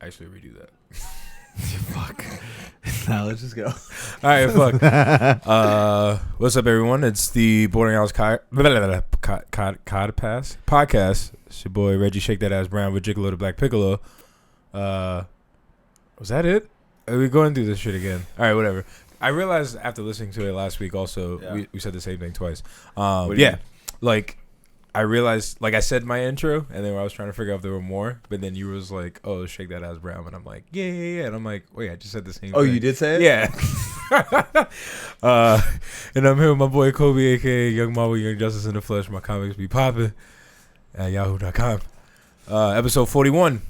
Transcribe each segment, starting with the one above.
actually redo that. Fuck. Now let's just go. All right, fuck. What's up, everyone? It's the Boarding House podcast. It's your boy Reggie, Shake That Ass Brown with Gigolo the Black Piccolo. Was that it? Are we going through this shit again? All right, whatever. I realized after listening to it last week also, we said the same thing twice. Like, I realized, like I said my intro, and then I was trying to figure out if there were more, but then you was like, oh, Shake That Ass Brown, and I'm like, yeah. And I'm like, wait, I just said the same thing. Oh, you did say it? Yeah. And I'm here with my boy Colby, a.k.a. Young Marvel, Young Justice in the Flesh. My comics be popping at yahoo.com. Episode 41.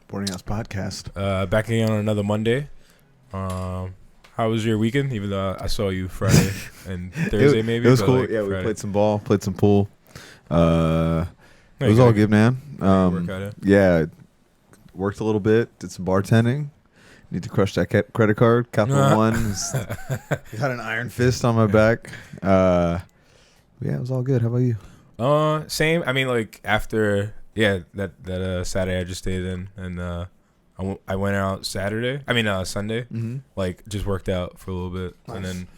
Boarding House podcast. Back again on another Monday. How was your weekend? Even though I saw you Friday and Thursday, maybe. It was cool. Like yeah, we Friday. played some ball, played some pool. It was all good, man. Yeah, worked a little bit, did some bartending. Need to crush that credit card. Capital One. Got an iron fist on my back. Yeah, it was all good. How about you? Same. I mean, like after that Saturday I just stayed in, and I went out Sunday. Mm-hmm. Like just worked out for a little bit, nice. And then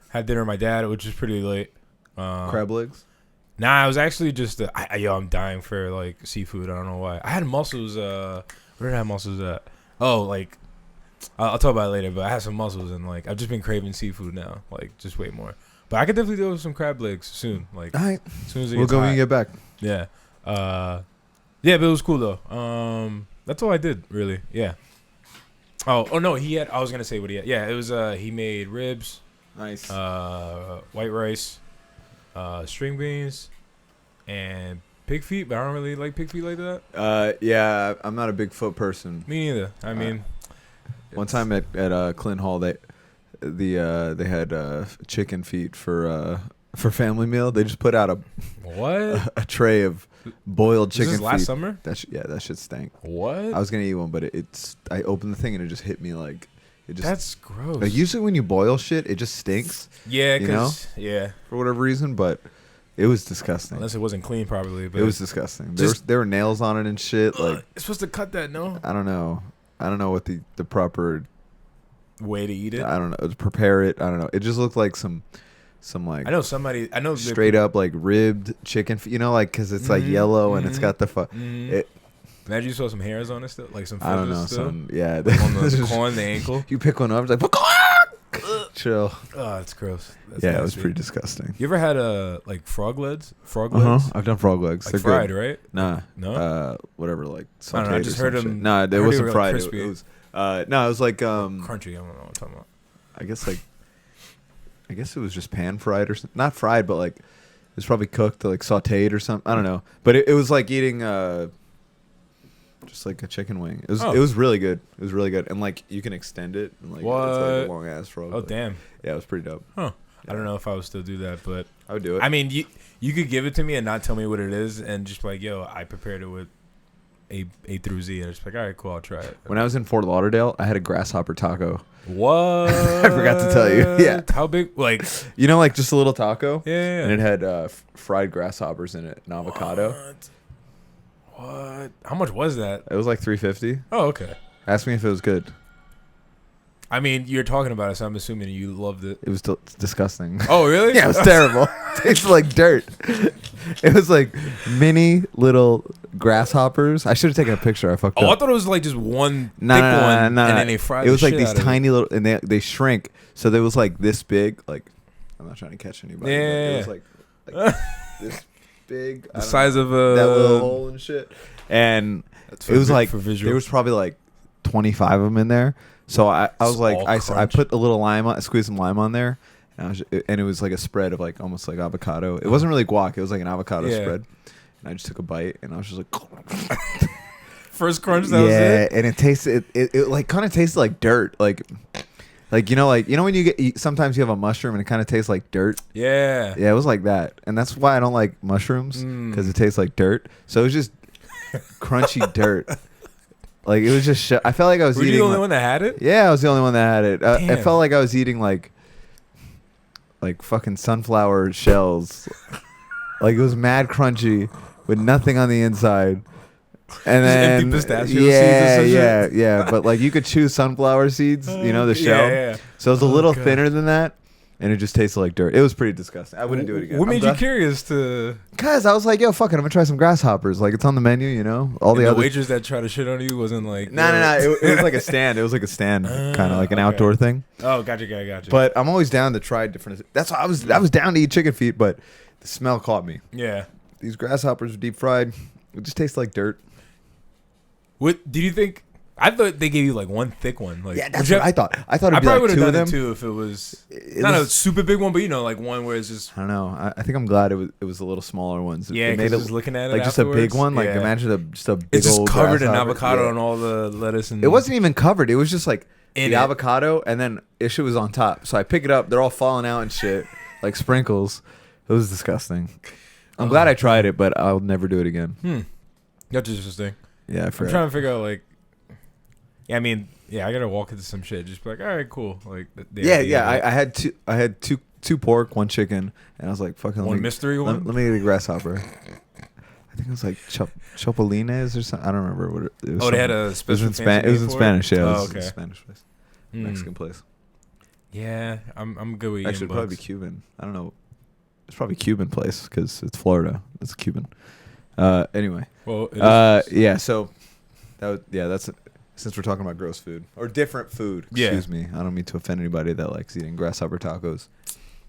had dinner with my dad, which was pretty late. Crab legs. Nah, I was actually just I'm dying for like seafood. I don't know why. I had mussels. Where did I have mussels at? Oh, like I'll talk about it later. But I had some mussels, and like I've just been craving seafood now. Like just way more. But I could definitely do some crab legs soon. Like all right. As soon as it we'll gets go hot. when you get back. Yeah. Yeah, but it was cool though. That's all I did really. Yeah. Oh no, I was gonna say what he had. Yeah, it was he made ribs. Nice. White rice. String beans and pig feet, but I don't really like pig feet like that. Yeah, I'm not a big foot person. Me neither. I mean, one time at Clint Hall, they had chicken feet for family meal. They just put out a tray of boiled chicken feet. Last summer? That shit stank. What? I was gonna eat one, but I opened the thing and it just hit me like. That's gross. Like usually when you boil shit, it just stinks. Yeah, yeah, for whatever reason, but it was disgusting. Unless it wasn't cleaned properly, but it was disgusting. There were nails on it and shit. Like it's supposed to cut that, no? I don't know what the proper way to eat it. I don't know to prepare it. I don't know. It just looked like some like I know straight up like ribbed chicken. Like because it's like yellow and it's got the it. Imagine you saw some hairs on it still, like some. I don't know, still. on the corn, the ankle. You pick one up, it's like chill. Oh, it's gross. That's nasty. It was pretty disgusting. You ever had like frog legs? I've done frog legs. Like they're fried, good. Right? Nah, no. Whatever, like sauteed. I don't know, I just heard them. Nah, it wasn't fried. Like it was it was like crunchy. I don't know what I'm talking about. I guess it was just pan fried or something. Not fried, but like it was probably cooked, like sauteed or something. I don't know, but it was like eating just like a chicken wing. It was really good. It was really good, and like you can extend it, and like it's like a long ass frog. Oh damn! Yeah, it was pretty dope. Huh? Yeah. I don't know if I would still do that, but I would do it. I mean, you could give it to me and not tell me what it is, and just be like, yo, I prepared it with A through Z, and it's like, all right, cool, I'll try it. When I was in Fort Lauderdale, I had a grasshopper taco. What? I forgot to tell you. Yeah. How big? Like like just a little taco. Yeah. And it had fried grasshoppers in it and avocado. What? How much was that? It was like $3.50. Oh, okay. Ask me if it was good. I mean, you're talking about it, so I'm assuming you loved it. It was disgusing. Oh, really? Yeah, it was terrible. It tasted like dirt. It was like mini little grasshoppers. I should have taken a picture. I fucked up. Oh, I thought it was like just one thick one, and then they fried. It was the like shit these out of tiny little, and they shrink. So they was like this big. Like I'm not trying to catch anybody. Yeah. It was like this big. The size of that little hole and shit. And it was like there was probably like 25 of them in there. So I was like I put a little lime on, I squeezed some lime on there, and it was like a spread of like almost like avocado. It wasn't really guac. It was like an avocado spread. And I just took a bite, and I was just like, first crunch. That was it. And it tasted it like kind of tasted like dirt, like when you sometimes you have a mushroom and it kind of tastes like dirt. Yeah. Yeah, it was like that, and that's why I don't like mushrooms because it tastes like dirt. So it was just crunchy dirt. Like it was just. I felt like I was eating. Were you the only one that had it? Yeah, I was the only one that had it. I felt like I was eating like fucking sunflower shells. Like it was mad crunchy with nothing on the inside. And then empty pistachio seeds yeah. But like you could chew sunflower seeds, the shell. Yeah. So it's a little thinner than that. And it just tasted like dirt. It was pretty disgusting. I wouldn't do it again. What made you curious to? Cause I was like, yo, fuck it, I'm gonna try some grasshoppers. Like it's on the menu, All and the other waitress that tried to shit on you wasn't like. No. It was like a stand. It was like a stand, kind of like an outdoor thing. Oh, gotcha. But I'm always down to try different. That's why I was down to eat chicken feet, but the smell caught me. Yeah. These grasshoppers were deep fried. It just tastes like dirt. What did you think? I thought they gave you like one thick one. Like, yeah, that's what I thought. I thought it'd be like two of them too if it was not a super big one, but like one where it's just. I don't know. I think I'm glad it was a little smaller ones. Yeah, because I was looking at it like just a big one. Like imagine just a big it's just old covered in avocado and all the lettuce and. It wasn't even covered. It was just like the avocado and then shit was on top. So I pick it up. They're all falling out and shit like sprinkles. It was disgusting. I'm glad I tried it, but I'll never do it again. That's interesting. Yeah, I'm trying to figure out like. Yeah, I mean, I gotta walk into some shit. Just be like, all right, cool. Like, I had two pork, one chicken, and I was like, fucking one mystery one. Let me get a grasshopper. I think it was like chopolines or something. I don't remember what it was. Oh, they had a special. It was in Spanish. Yeah, it was okay. a Spanish place, Mexican place. Yeah, I'm good with eating. Actually, it'd probably be Cuban. I don't know. It's probably a Cuban place because it's Florida. It's Cuban. Anyway. Well. Yeah. So that's. Since we're talking about gross food or different food, excuse me. I don't mean to offend anybody that likes eating grasshopper tacos.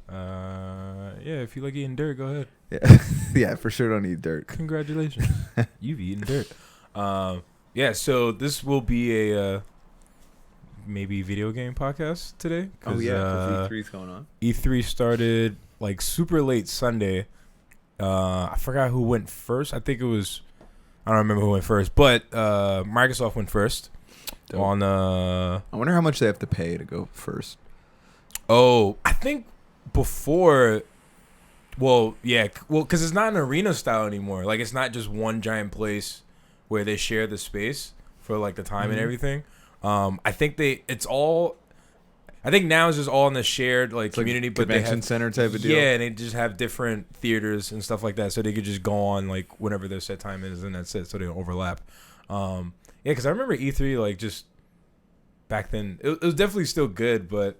Yeah, if you like eating dirt, go ahead. Yeah, yeah, for sure don't eat dirt. Congratulations, you've eaten dirt. Yeah, so this will be a maybe video game podcast today. Oh yeah, because E3's going on. E3 started like super late Sunday. I forgot who went first. I think it was. I don't remember who went first, but Microsoft went first. Dope. On I wonder how much they have to pay to go first. Oh, I think before. Well, because it's not an arena style anymore. Like it's not just one giant place where they share the space for like the time and everything. I think I think now it's just all in the shared like community, but convention center type of deal. Yeah, and they just have different theaters and stuff like that, so they could just go on like whenever their set time is, and that's it, so they don't overlap. Yeah, because I remember E3 like just back then, it was definitely still good, but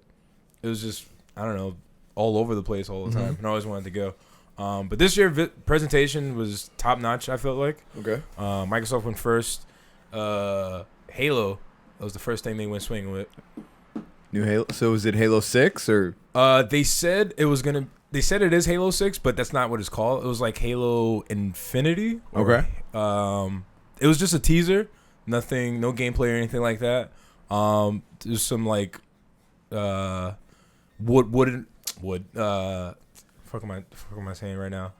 it was just I don't know all over the place all the time, and I always wanted to go. But this year presentation was top notch. I felt like Microsoft went first. Halo was the first thing they went swinging with. New Halo. So is it Halo 6 or? They said it was gonna. They said it is Halo 6, but that's not what it's called. It was like Halo Infinity. Okay. It was just a teaser. Nothing, no gameplay or anything like that. There's some like, wood. Fuck am I saying right now?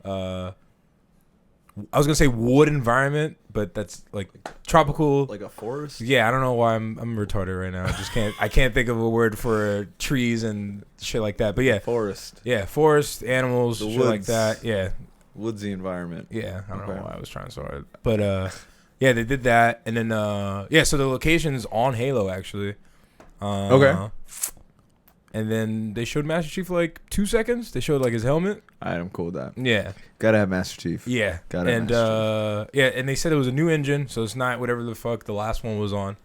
I was gonna say wood environment, but that's like tropical, like a forest. Yeah, I don't know why I'm retarded right now. I can't think of a word for trees and shit like that. But yeah, forest. Yeah, forest, animals, shit like that. Yeah, woodsy environment. Yeah, I don't know why I was trying so hard, but yeah, they did that, and then so the location's on Halo actually. Okay. And then they showed Master Chief for like 2 seconds. They showed like his helmet. I'm cool with that. Yeah. Gotta have Master Chief. Yeah. Gotta have Master Chief. Yeah, and they said it was a new engine, so it's not whatever the fuck the last one was on.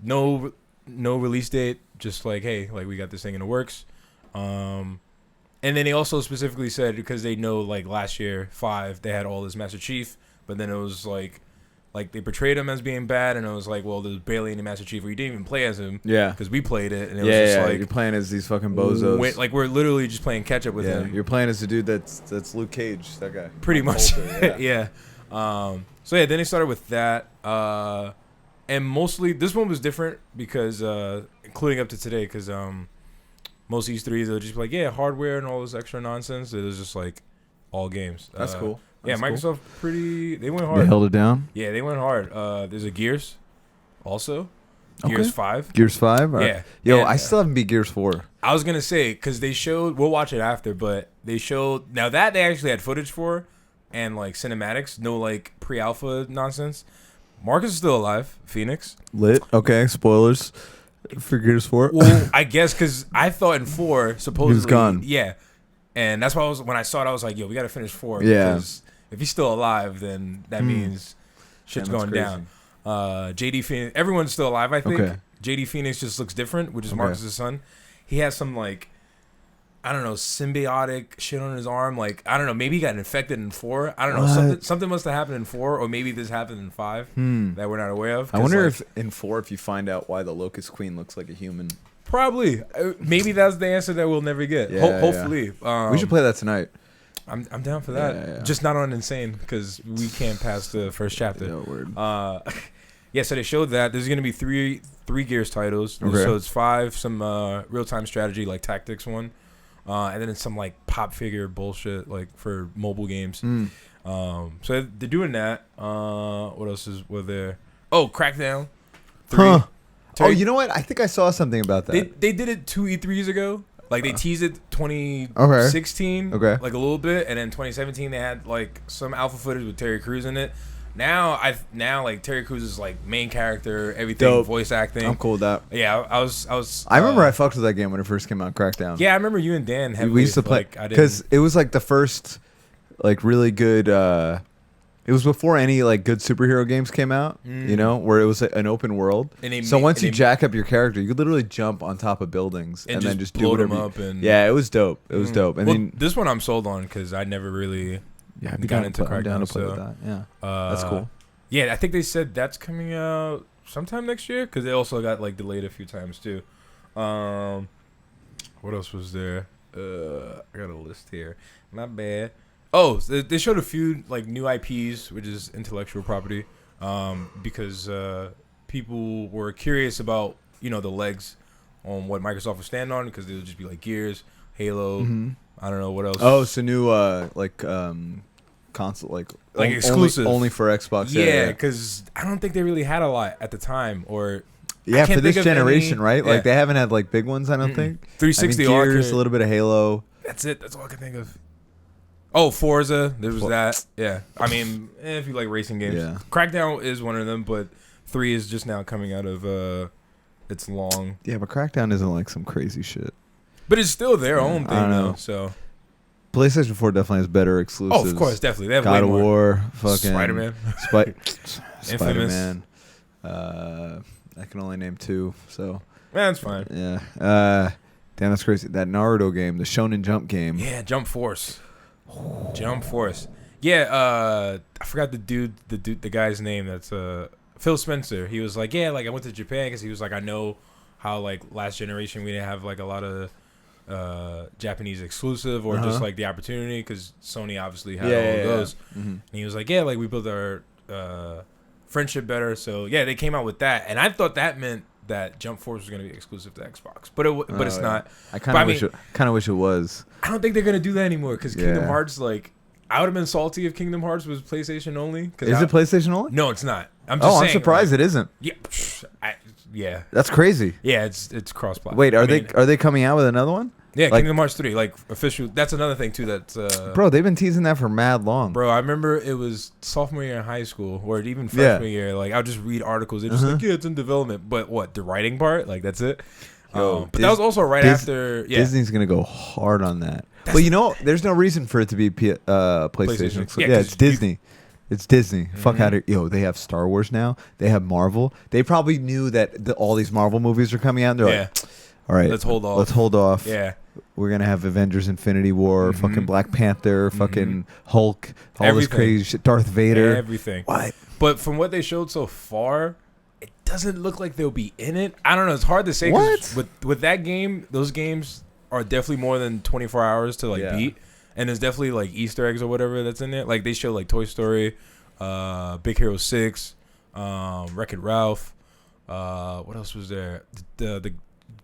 No release date. Just like, hey, like we got this thing in the works. And then they also specifically said because they know like last year 5 they had all this Master Chief, but then it was like they portrayed him as being bad, and it was like, well, there's barely any Master Chief. We didn't even play as him. Yeah. Because we played it, and it was just like... you're playing as these fucking bozos. Like, we're literally just playing catch-up with him. You're playing as the dude that's Luke Cage, that guy. Pretty much. Yeah. So, yeah, then they started with that. And mostly, this one was different because, including up to today, because most E3s, they'll just be like, yeah, hardware and all this extra nonsense. It was just like all games. That's cool. Yeah, Microsoft they went hard. They held it down? Yeah, they went hard. There's a Gears also. Gears 5. Gears 5? Yeah. Yo, I still haven't beat Gears 4. I was going to say, because they showed, we'll watch it after, but they showed, now that they actually had footage for, and like cinematics, no like pre-alpha nonsense. Marcus is still alive, Phoenix. Lit. Okay, spoilers for Gears 4. Well, I guess because I thought in 4, supposedly. He was gone. Yeah. And that's why when I saw it, I was like, yo, we got to finish 4. Yeah. Because If he's still alive, then that means shit's going down. JD Phoenix, everyone's still alive, I think. Okay. JD Phoenix just looks different, which is Marcus' son. He has some like, I don't know, symbiotic shit on his arm. Like, I don't know, maybe he got infected in 4. I don't know. Something must have happened in 4, or maybe this happened in 5 that we're not aware of. I wonder if in 4, if you find out why the Locust Queen looks like a human. Probably. Maybe that's the answer that we'll never get. Hopefully. We should play that tonight. I'm down for that. Yeah. Just not on Insane, because we can't pass the first chapter. No word. So they showed that there's going to be three Gears titles. Okay. So it's 5, some real-time strategy, like Tactics one. And then it's some like pop figure bullshit like for mobile games. So they're doing that. What else was there? Oh, Crackdown 3. Oh, you know what? I think I saw something about that. They did it 2 E3s ago. Like they teased it 2016, like a little bit, and then 2017 they had like some alpha footage with Terry Crews in it. Now like Terry Crews is like main character, everything, dope. Voice acting. I'm cool with that. Yeah, I was. I remember I fucked with that game when it first came out, Crackdown. Yeah, I remember you and Dan heavily. We used to play because it was like the first, like really good. It was before any like good superhero games came out. You know, where it was an open world. So once you jack up your character, you could literally jump on top of buildings and then just do whatever. Blow them up and yeah, it was dope. It was dope. And then this one I'm sold on because I never really. Yeah, I'd be down into Crackdown. I'm down to play with that. Yeah, that's cool. Yeah, I think they said that's coming out sometime next year because they also got like delayed a few times too. What else was there? I got a list here. Not bad. Oh, they showed a few like new IPs, which is intellectual property, because people were curious about the legs on what Microsoft would stand on because they would just be like Gears, Halo. I don't know what else. Oh, so new console like exclusive only for Xbox. Yeah, because I don't think they really had a lot at the time, or for this generation, right? Yeah. Like they haven't had like big ones. I don't think 360 Gears, a little bit of Halo. That's it. That's all I can think of. Oh, Forza. There was that. Yeah. I mean, if you like racing games, Crackdown is one of them, but 3 is just now coming out of its long. Yeah, but Crackdown isn't like some crazy shit. But it's still their own thing, though. So PlayStation 4 definitely has better exclusives. Oh, of course, definitely. They have God way of more. War, fucking Spider-Man, Spider-Man. I can only name 2, so that's fine. Yeah. Damn, that's crazy. That Naruto game, the Shonen Jump game. Yeah, Jump Force. Jump Force. Yeah, I forgot the guy's name. That's Phil Spencer. He was like, yeah, like I went to Japan because he was like, I know how like last generation we didn't have like a lot of Japanese exclusive or just like the opportunity because Sony obviously had all of those. And he was like, yeah, like we built our friendship better. So yeah, they came out with that, and I thought that meant that Jump Force was going to be exclusive to Xbox, but it's not. I kind of wish it was. I don't think they're going to do that anymore because Kingdom Hearts, like, I would have been salty if Kingdom Hearts was PlayStation only. Is it PlayStation only? No, it's not. I'm surprised it isn't. Yeah, that's crazy. Yeah, it's cross-platform. Wait, are they coming out with another one? Yeah, like, Kingdom Hearts 3, like official. That's another thing too. That's bro, they've been teasing that for mad long. Bro, I remember it was sophomore year in high school, or even freshman year. Like I'll just read articles. They're just like, yeah, it's in development. But what, the writing part? Like that's it. But that was also right after. Yeah, Disney's gonna go hard on that. But there's no reason for it to be PlayStation. Yeah, it's Disney. It's Disney. Fuck out of here. They have Star Wars now. They have Marvel. They probably knew that all these Marvel movies are coming out. And they're like, all right, let's hold off. Yeah. We're going to have Avengers Infinity War, fucking Black Panther, fucking Hulk, all this crazy shit, Darth Vader. Everything. What? But from what they showed so far, it doesn't look like they'll be in it. I don't know. It's hard to say. What? With that game, those games are definitely more than 24 hours to beat. And there's definitely like Easter eggs or whatever that's in there. Like they show like Toy Story, Big Hero 6, Wreck-It Ralph. What else was there? The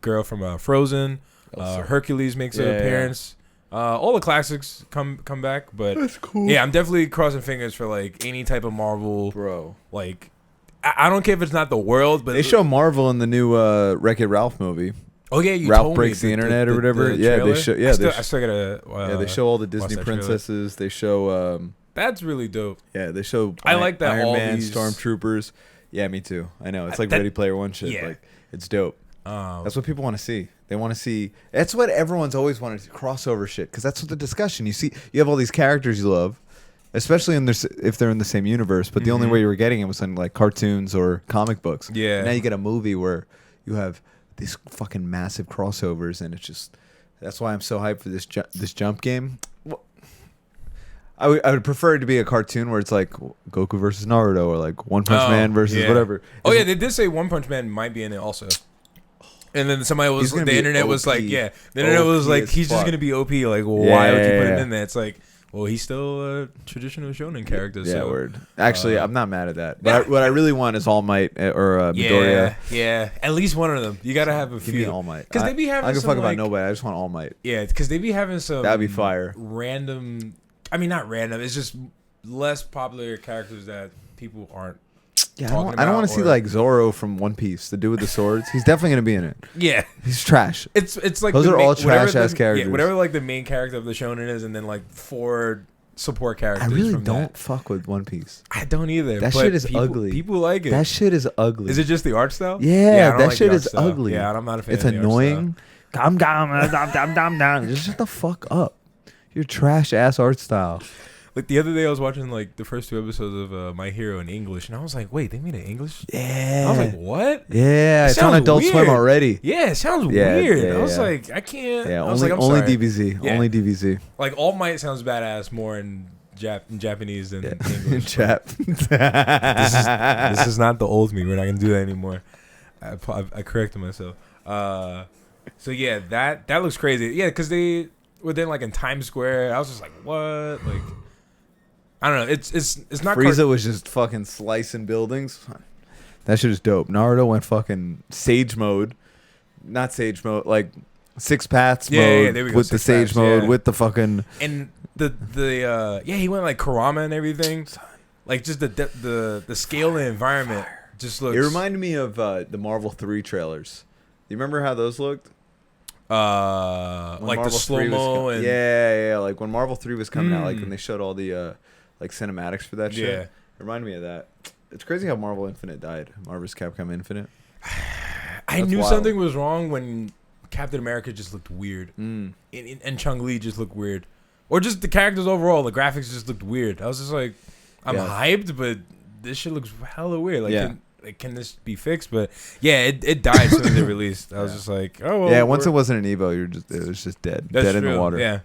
girl from Frozen. Hercules makes an appearance. All the classics come back, but that's cool. Yeah, I'm definitely crossing fingers for like any type of Marvel, bro. Like, I don't care if it's not the world, but they show Marvel in the new Wreck-It Ralph movie. Oh yeah, you Ralph told breaks me the internet or whatever. They show. Yeah, I still gotta. They show all the Disney princesses. They show. That's really dope. Yeah, they show. I like that. Iron all Man, these Stormtroopers. Yeah, me too. I know it's like Ready Player One shit. Yeah. Like it's dope. That's what people want to see. They want to see. That's what everyone's always wanted to crossover shit. Because that's what the discussion. You see, you have all these characters you love, especially if they're in the same universe. But the only way you were getting it was in like cartoons or comic books. Yeah. And now you get a movie where you have these fucking massive crossovers, and it's just that's why I'm so hyped for this jump game. I would prefer it to be a cartoon where it's like Goku versus Naruto or like One Punch Man versus whatever. Oh yeah, they did say One Punch Man might be in it also. And then somebody was the internet was like, the internet was like, he's just gonna be OP. Like, why would you put him in there? It's like, well, he's still a traditional shonen character. Yeah, word. Actually, I'm not mad at that. But what I really want is All Might or Midoriya. Yeah, at least one of them. You gotta have a few. Give me All Might. Because they be having. I don't give a fuck about nobody. I just want All Might. Yeah, because they be having some. That'd be fire. Random. I mean, not random. It's just less popular characters that people aren't. Yeah, I don't want to see like Zoro from One Piece, the dude with the swords. He's definitely gonna be in it. Yeah, he's trash. It's like those are all trash ass characters. Yeah, whatever like the main character of the shonen is, and then like 4 support characters. I really don't fuck with One Piece. I don't either. That shit is ugly. People like it. That shit is ugly. Is it just the art style? Yeah, that shit is ugly. Yeah, I'm not a fan. It's annoying. Calm down. Just shut the fuck up. Your trash ass art style. Like the other day, I was watching like the first 2 episodes of My Hero in English, and I was like, "Wait, they made it English?" Yeah. I was like, "What?" Yeah, it's on Adult Swim already. Yeah, it sounds weird. Yeah, I was like, "I can't." Yeah, I was like, only DBZ. Yeah. Only DBZ. Like All Might sounds badass more in Japanese than English. This is not the old me. We're not gonna do that anymore. I corrected myself. So yeah, that looks crazy. Yeah, because they were then like in Times Square. I was just like, what? Like. I don't know. It's not. Frieza was just fucking slicing buildings. That shit is dope. Naruto went fucking Sage mode, not Sage mode, like Six Paths mode with the Sage mode with the fucking and the he went like Kurama and everything, like just the scale and the environment just looks. It reminded me of the Marvel 3 trailers. You remember how those looked? Like Marvel the slow mo and yeah, like when Marvel 3 was coming out, like when they showed all the like cinematics for that shit. Yeah. It reminded me of that. It's crazy how Marvel Infinite died. Marvel's Capcom Infinite. I knew something was wrong when Captain America just looked weird. And Chung-Li just looked weird. Or just the characters overall, the graphics just looked weird. I was just like, I'm hyped, but this shit looks hella weird. Like, can this be fixed? But yeah, it died as soon as it released. I was just like, oh well. Yeah, once it wasn't an Evo, it was just dead. That's dead true. In the water. Yeah.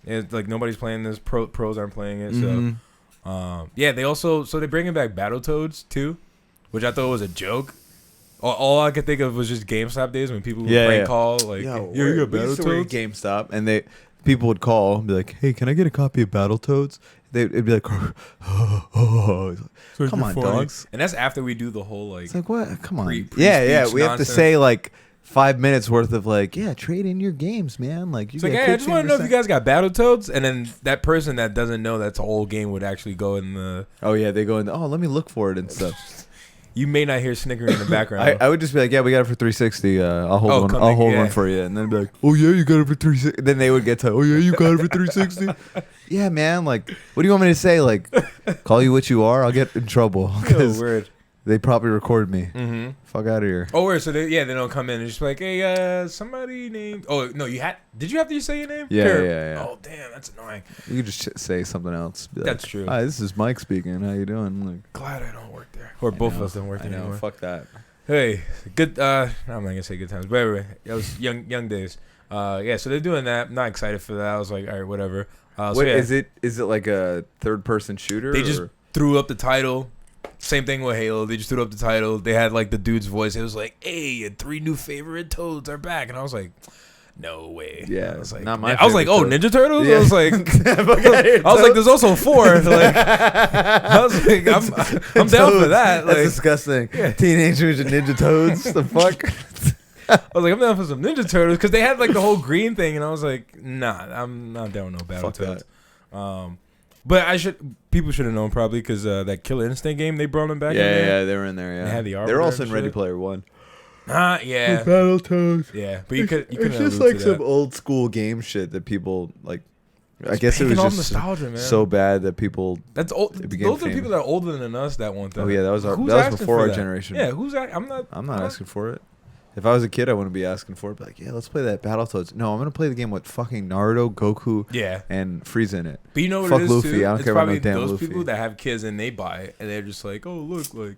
It's like nobody's playing this. Pros aren't playing it. So they also they're bringing back Battletoads too, which I thought was a joke. All I could think of was just GameStop days when people would prank call like, you got Battletoads? GameStop, and people would call and be like, hey, can I get a copy of Battletoads? It'd be like, come on, dogs. And that's after we do the whole like. It's like what? Come on. We have to say like 5 minutes worth of like, trade in your games, man. Like, you. It's like, hey, I just want to know if you guys got Battletoads, and then that person that doesn't know that's a whole game would actually go in the. Oh yeah, they go in. Let me look for it and stuff. You may not hear snickering in the background. I would just be like, yeah, we got it for 360. I'll hold one. I'll hold one for you, and then be like, oh yeah, you got it for 360. Then they would get to, oh yeah, you got it for 360. Yeah, man. Like, what do you want me to say? Like, call you what you are? I'll get in trouble because weird. They probably recorded me. Mm-hmm. Fuck out of here. Oh, weird. So they don't come in and just be like, hey, somebody named. Oh no, did you have to say your name? Yeah. Oh damn, that's annoying. You could just say something else. Be that's like, true. Hi, this is Mike speaking. How you doing? Like, glad I don't work there. Or both of us don't work there anymore. Fuck that. Hey, good. I'm not gonna say good times, but anyway, it was young days. So they're doing that. I'm not excited for that. I was like, all right, whatever. Is it like a third person shooter? They just threw up the title. Same thing with Halo. They just threw up the title. They had like the dude's voice. It was like, hey, 3 new favorite Toads are back. And I was like, no way. Yeah. I was like, not my I was like, oh, Ninja Turtles? Yeah. I was like, there's also 4. Like, I was like, I'm down for that. Like, that's disgusting. Yeah. Teenage Mutant Ninja Toads. The fuck? I was like, I'm down for some Ninja Turtles because they had like the whole green thing, and I was like, nah, I'm not down with no Battletoads. But people should have known probably because that Killer Instinct game they brought them back. Yeah, they were in there. Yeah, they had the They're also in Ready Player One. Yeah. Battletoads. Yeah, but you could. It's just like some old school game shit that people like. I guess it was just nostalgia, man. So bad that people. That's old. Those are people that are older than us that want that. Oh yeah, that was before our generation. Yeah, I'm not asking for it. If I was a kid, I wouldn't be asking for it. Be like, yeah, let's play that Battletoads. No, I'm gonna play the game with fucking Naruto, Goku, and Frieza in it. But you know what Fuck it is Luffy. too? I don't care about no damn those Luffy. people that have kids and they buy it and they're just like, oh look, like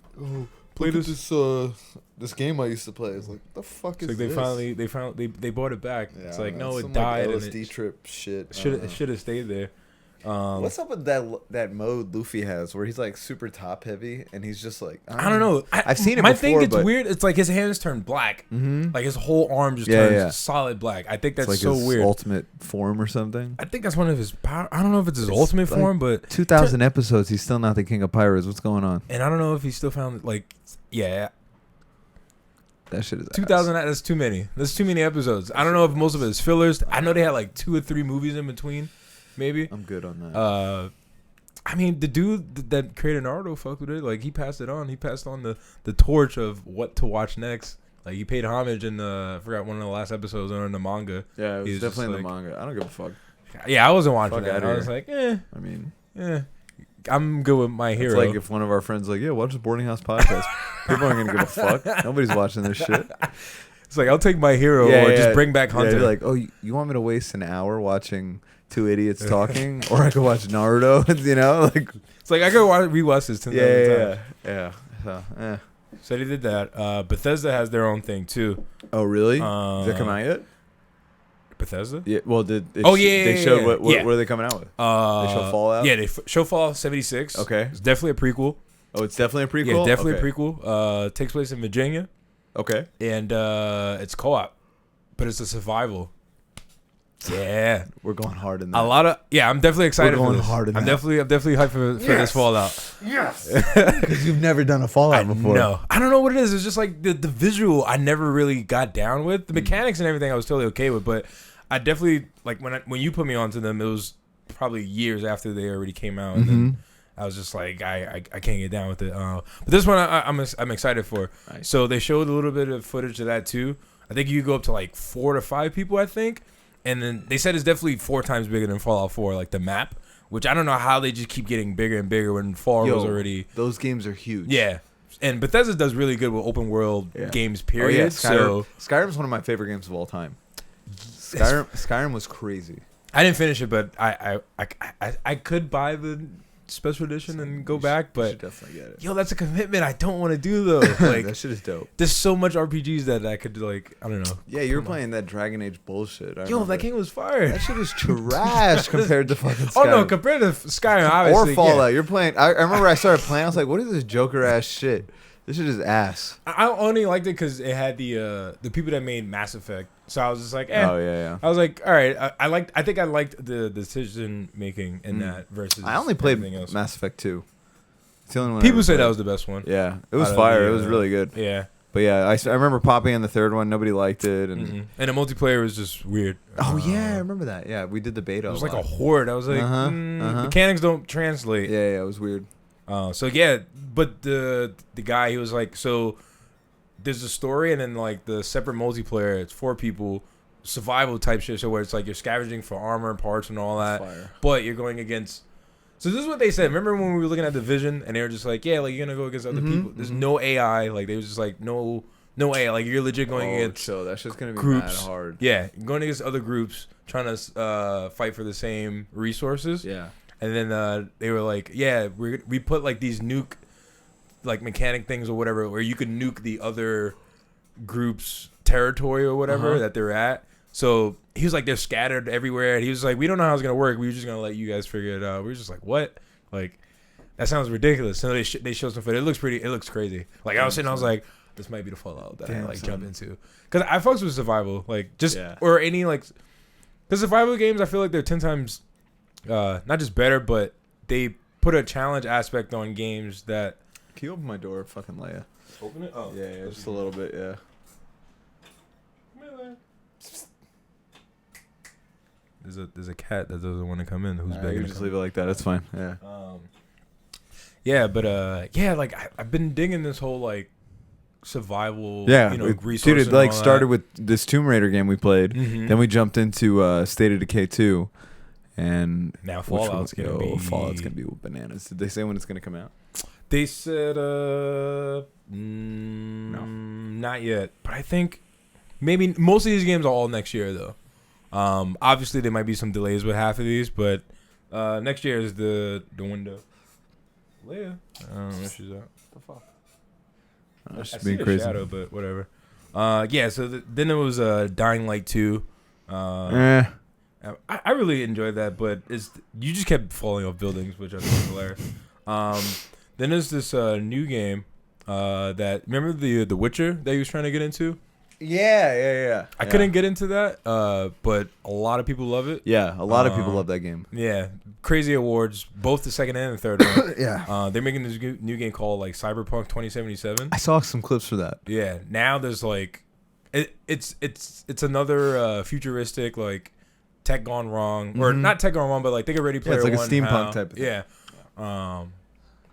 play Look this. at this game I used to play. It's like, the fuck is like this? they bought it back. Yeah, it's like man, no, it some, died. Like, and LSD trip shit. It should have stayed there. What's up with that mode Luffy has where he's like super top heavy and he's just like I don't know. I've seen it my before. Thing, it's weird. It's like his hands turn black. Mm-hmm. Like his whole arm just turns solid black. I think that's like so his weird. Ultimate form or something. I think that's one of his power. I don't know if it's his ultimate like form, but 2,000 episodes. He's still not the king of pirates. What's going on? And I don't know if he still found like that shit is 2,000. That's too many. That's too many episodes. I don't know if most of it is fillers. I know they had like 2 or 3 movies in between. Maybe. I'm good on that. I mean, the dude that created Naruto fucked with it. Like, he passed it on. He passed on the torch of what to watch next. Like, he paid homage in I forgot one of the last episodes in the manga. Yeah, it was definitely in the manga. I don't give a fuck. Yeah, I wasn't watching that. I was like, I mean, I'm good with My Hero. It's like if one of our friends like, yeah, watch the Boarding House podcast. People aren't gonna give a fuck. Nobody's watching this shit. It's like, I'll take My Hero or just bring back Hunter. Yeah, like, oh, you want me to waste an hour watching 2 idiots talking, or I could watch Naruto? You know, like it's like I could rewatch this 10,000 times. Yeah. So they did that. Bethesda has their own thing too. Oh really? Did it come out yet? Bethesda? Yeah. Well, they showed what are they coming out with? They show Fallout. Yeah, they show Fallout 76. Okay, it's definitely a prequel. Oh, it's definitely a prequel. Yeah, definitely a prequel. Takes place in Virginia. Okay, and it's co-op, but it's a survival. Yeah, we're going hard in that. I'm definitely excited. We're going for this. hard in I'm that. definitely hyped for this Fallout. Yes, because you've never done a Fallout before. No, I don't know what it is. It's just like the visual. I never really got down with the mechanics and everything. I was totally okay with, but I definitely like when you put me onto them. It was probably years after they already came out, and then I was just like, I can't get down with it. But this one I'm excited for. Nice. So they showed a little bit of footage of that too. I think you go up to like 4 to 5 people. I think. And then they said it's definitely 4 times bigger than Fallout 4, like the map, which I don't know how they just keep getting bigger and bigger when Fallout was already. Those games are huge. Yeah. And Bethesda does really good with open world games, period. Oh, yeah. Skyrim's one of my favorite games of all time. Skyrim was crazy. I didn't finish it, but I could buy the special edition and go back, but definitely get it. Yo, that's a commitment I don't want to do though. Like that shit is dope. There's so much RPGs that I could like, I don't know. Yeah, you were playing that Dragon Age bullshit. That game was fire. That shit is trash compared to fucking Skyrim. Oh no, compared to Skyrim, obviously. Or Fallout. You're playing. I remember I started playing. I was like, what is this Joker ass shit? This shit is ass. I only liked it because it had the people that made Mass Effect. So I was just like, Oh yeah. I was like, all right. I think I liked the decision making in that versus. I only played else. Mass Effect 2. It's the only one. People say that was the best one. Yeah, it was fire. It was really good. Yeah. But yeah, I remember popping in the third one. Nobody liked it, and the multiplayer was just weird. Oh yeah, I remember that. Yeah, we did the beta. It was like a horde. I was like, mechanics don't translate. Yeah, it was weird. So yeah, but the guy, he was like, so there's a story and then like the separate multiplayer. It's 4 people, survival type shit. So where it's like you're scavenging for armor and parts and all that, but you're going against. So this is what they said. Remember when we were looking at Division and they were just like, yeah, like you're gonna go against other people. There's no AI. Like they was just like no AI. Like you're legit going against. So that's just gonna be groups. mad hard. Yeah, going against other groups trying to fight for the same resources. Yeah. And then they were like, yeah, we put like these nuke, like mechanic things or whatever, where you could nuke the other group's territory or whatever that they're at. So he was like, they're scattered everywhere. And he was like, we don't know how it's going to work. We were just going to let you guys figure it out. We were just like, what? Like, that sounds ridiculous. So they showed some footage. It looks crazy. Like, I was sitting, I was like, this might be the Fallout that I like jump into. Because I fucks with survival. Like, just, or any, like, because survival games, I feel like they're 10 times, not just better, but they put a challenge aspect on games that. Can you open my door, fucking Leia? Open it? Oh. Yeah, just a little bit, yeah. There's a cat that doesn't want to come in. Who's begging? You just leave it like that. It's fine. Yeah. Yeah, but like I've been digging this whole like survival. Yeah, resource. Dude, it like started with this Tomb Raider game we played. Then we jumped into State of Decay 2, and now Fallout's gonna be bananas. Did they say when it's gonna come out? They said no, not yet. But I think Maybe most of these games are all next year though. Obviously there might be some delays with half of these, but next year is the window. Leia, I don't know where she's at. The fuck. I see a shadow, but whatever. Yeah. So then there was Dying Light 2. I really enjoyed that, but you just kept falling off buildings, which I think is hilarious. Then there's this new game that remember the Witcher that he was trying to get into. Yeah. I couldn't get into that, but a lot of people love it. Yeah, a lot of people love that game. Yeah, crazy awards, both the second and the third one. Yeah. They're making this new game called like Cyberpunk 2077. I saw some clips for that. Yeah, now there's like, it's another futuristic like tech gone wrong, or not tech gone wrong, but like they get Ready Player One. It's like a steampunk type of thing. Yeah.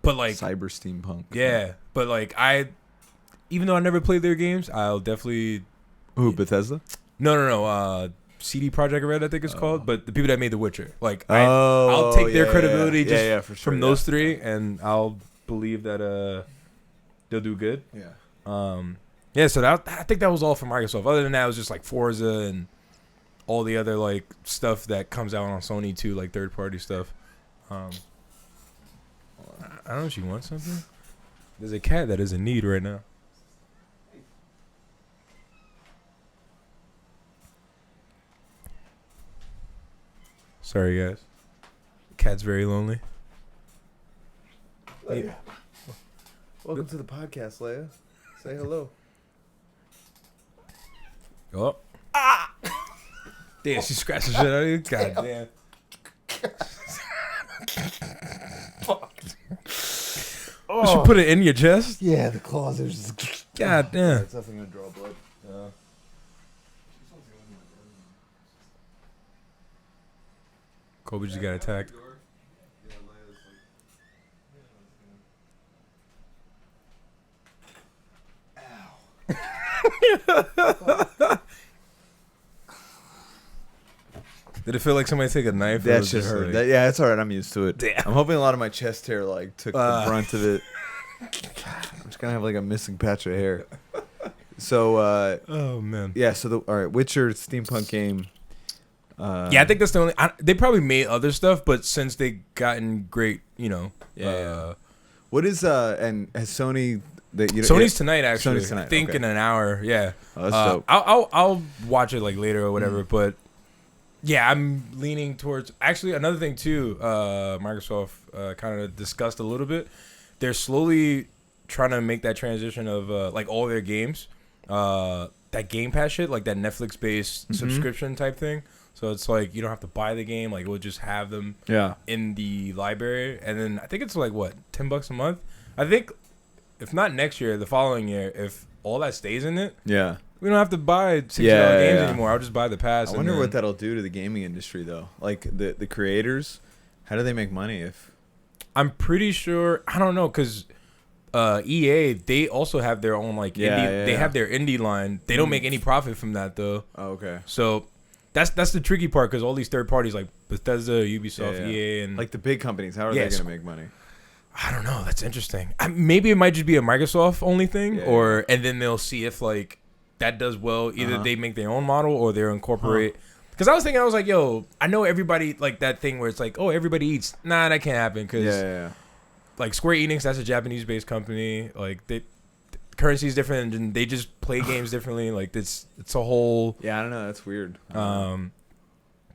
But like cyber steampunk. Yeah, but like even though I never played their games, I'll definitely. Who, Bethesda? No. CD Projekt Red, I think it's called, but the people that made The Witcher. Like, I'll take their credibility from those three, and I'll believe that they'll do good. Yeah. Yeah. So I think that was all from Microsoft. Other than that, it was just like Forza and all the other like stuff that comes out on Sony too, like third party stuff. I don't know if she wants something. There's a cat that is in need right now. Sorry, guys. Cat's very lonely. Leia. Welcome to the podcast, Leia. Say hello. Oh. Ah! Damn, she scratched the shit out of you? God damn. Oh. You should put it in your chest? Yeah, the claws are just... God damn. It's definitely going to draw blood. Colby just got attacked. Did it feel like somebody take a knife? That shit hurt. Like... Yeah, it's alright. I'm used to it. Damn. I'm hoping a lot of my chest hair like took the brunt of it. I'm just gonna have like a missing patch of hair. So. Oh man. Yeah. So all right, Witcher steampunk game. Yeah, I think that's the only. They probably made other stuff, but since they gotten great, what is and has Sony? Sony's tonight actually. Sony's tonight. I think in an hour. Yeah. Oh, that's dope. I'll watch it like later or whatever. But yeah, I'm leaning towards. Actually, another thing too. Microsoft kind of discussed a little bit. They're slowly trying to make that transition of like all their games, that Game Pass shit, like that Netflix based subscription type thing. So it's like you don't have to buy the game; like we'll just have them in the library, and then I think it's like what $10 a month. I think if not next year, the following year, if all that stays in it, we don't have to buy $60 games anymore. I'll just buy the pass. I wonder what that'll do to the gaming industry, though. Like the creators, how do they make money? If I'm pretty sure, I don't know, because EA they also have their own like indie. They have their indie line. They don't make any profit from that though. Oh, okay. So. That's the tricky part because all these third parties like Bethesda, Ubisoft, EA, and like the big companies, how are they going to make money? I don't know. That's interesting. Maybe it might just be a Microsoft only thing, and then they'll see if like that does well. Either they make their own model or they incorporate. Because I was like, yo, I know everybody like that thing where it's like, oh, everybody eats. Nah, that can't happen because like Square Enix, that's a Japanese-based company. Like currency is different and they just play games differently. Like it's a whole. Yeah, I don't know. That's weird.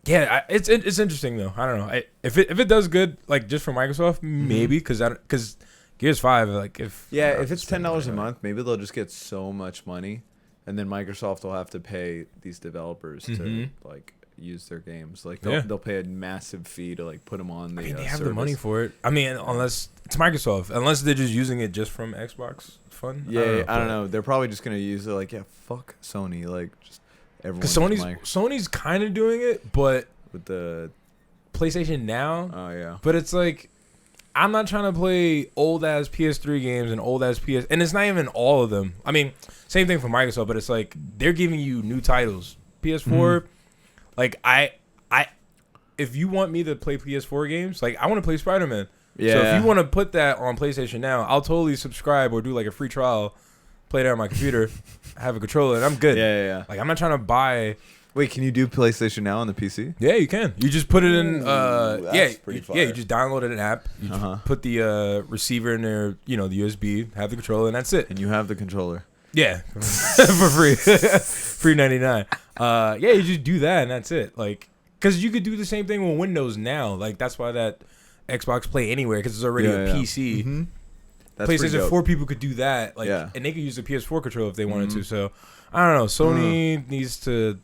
It's interesting though. I don't know. If it does good, like just for Microsoft, maybe because Gears 5, like if it's $10 a month, maybe they'll just get so much money, and then Microsoft will have to pay these developers to like use their games. Like they'll pay a massive fee to like put them on the. I mean, they have service. the money for it. I mean, unless it's Microsoft, unless they're just using it just from Xbox fun. Yeah, I don't know. They're probably just gonna use it like fuck Sony, like just everyone. Because Sony's kind of doing it, but with the PlayStation Now. Oh yeah. But it's like I'm not trying to play old ass PS3 games and old ass PS, and it's not even all of them. I mean, same thing for Microsoft, but it's like they're giving you new titles. PS4, like if you want me to play PS4 games, like I want to play Spider-Man. Yeah. So if you want to put that on PlayStation Now, I'll totally subscribe or do like a free trial, play it on my computer, have a controller, and I'm good. Yeah. Like I'm not trying to buy. Wait, can you do PlayStation Now on the PC? Yeah, you can. You just put it in. Pretty fire. Yeah, you just downloaded an app. You just put the receiver in there. You know, the USB. Have the controller, and that's it. And you have the controller. Yeah, for free, free 99. Yeah, you just do that, and that's it. Like, because you could do the same thing with Windows now. Like that's why that Xbox Play Anywhere, because it's already a PC. Mm-hmm. PlayStation 4 people could do that. Like, and they could use the PS4 controller if they wanted to. So I don't know. Sony needs to.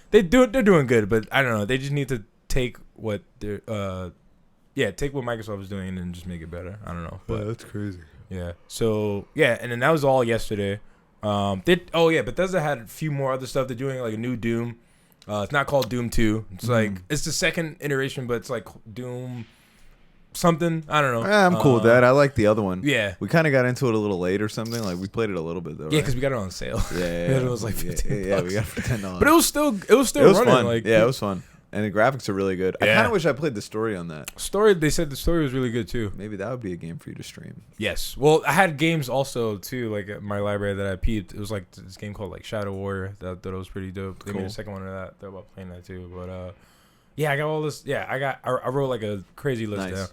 They're doing good, but I don't know. They just need to take what they're take what Microsoft is doing and just make it better. I don't know. But that's crazy. Yeah. So and then that was all yesterday. Bethesda had a few more other stuff. They're doing like a new Doom. It's not called Doom 2. It's like it's the second iteration, but it's like Doom something. I don't know. I'm cool with that. I like the other one. Yeah. We kind of got into it a little late or something. Like we played it a little bit though. Yeah, because we got it on sale. Yeah. It was like $15. Yeah, we got it for $10. But it was still running. Fun. Like, it was fun. And the graphics are really good. I kind of wish I played the story on that. They said the story was really good too. Maybe that would be a game for you to stream. Yes. Well, I had games also too, like at my library that I peeped. It was like this game called like Shadow Warrior. That thought it was pretty dope. They made a second one of that. Thought about playing that too. But I got all this. Yeah, I wrote like a crazy list down.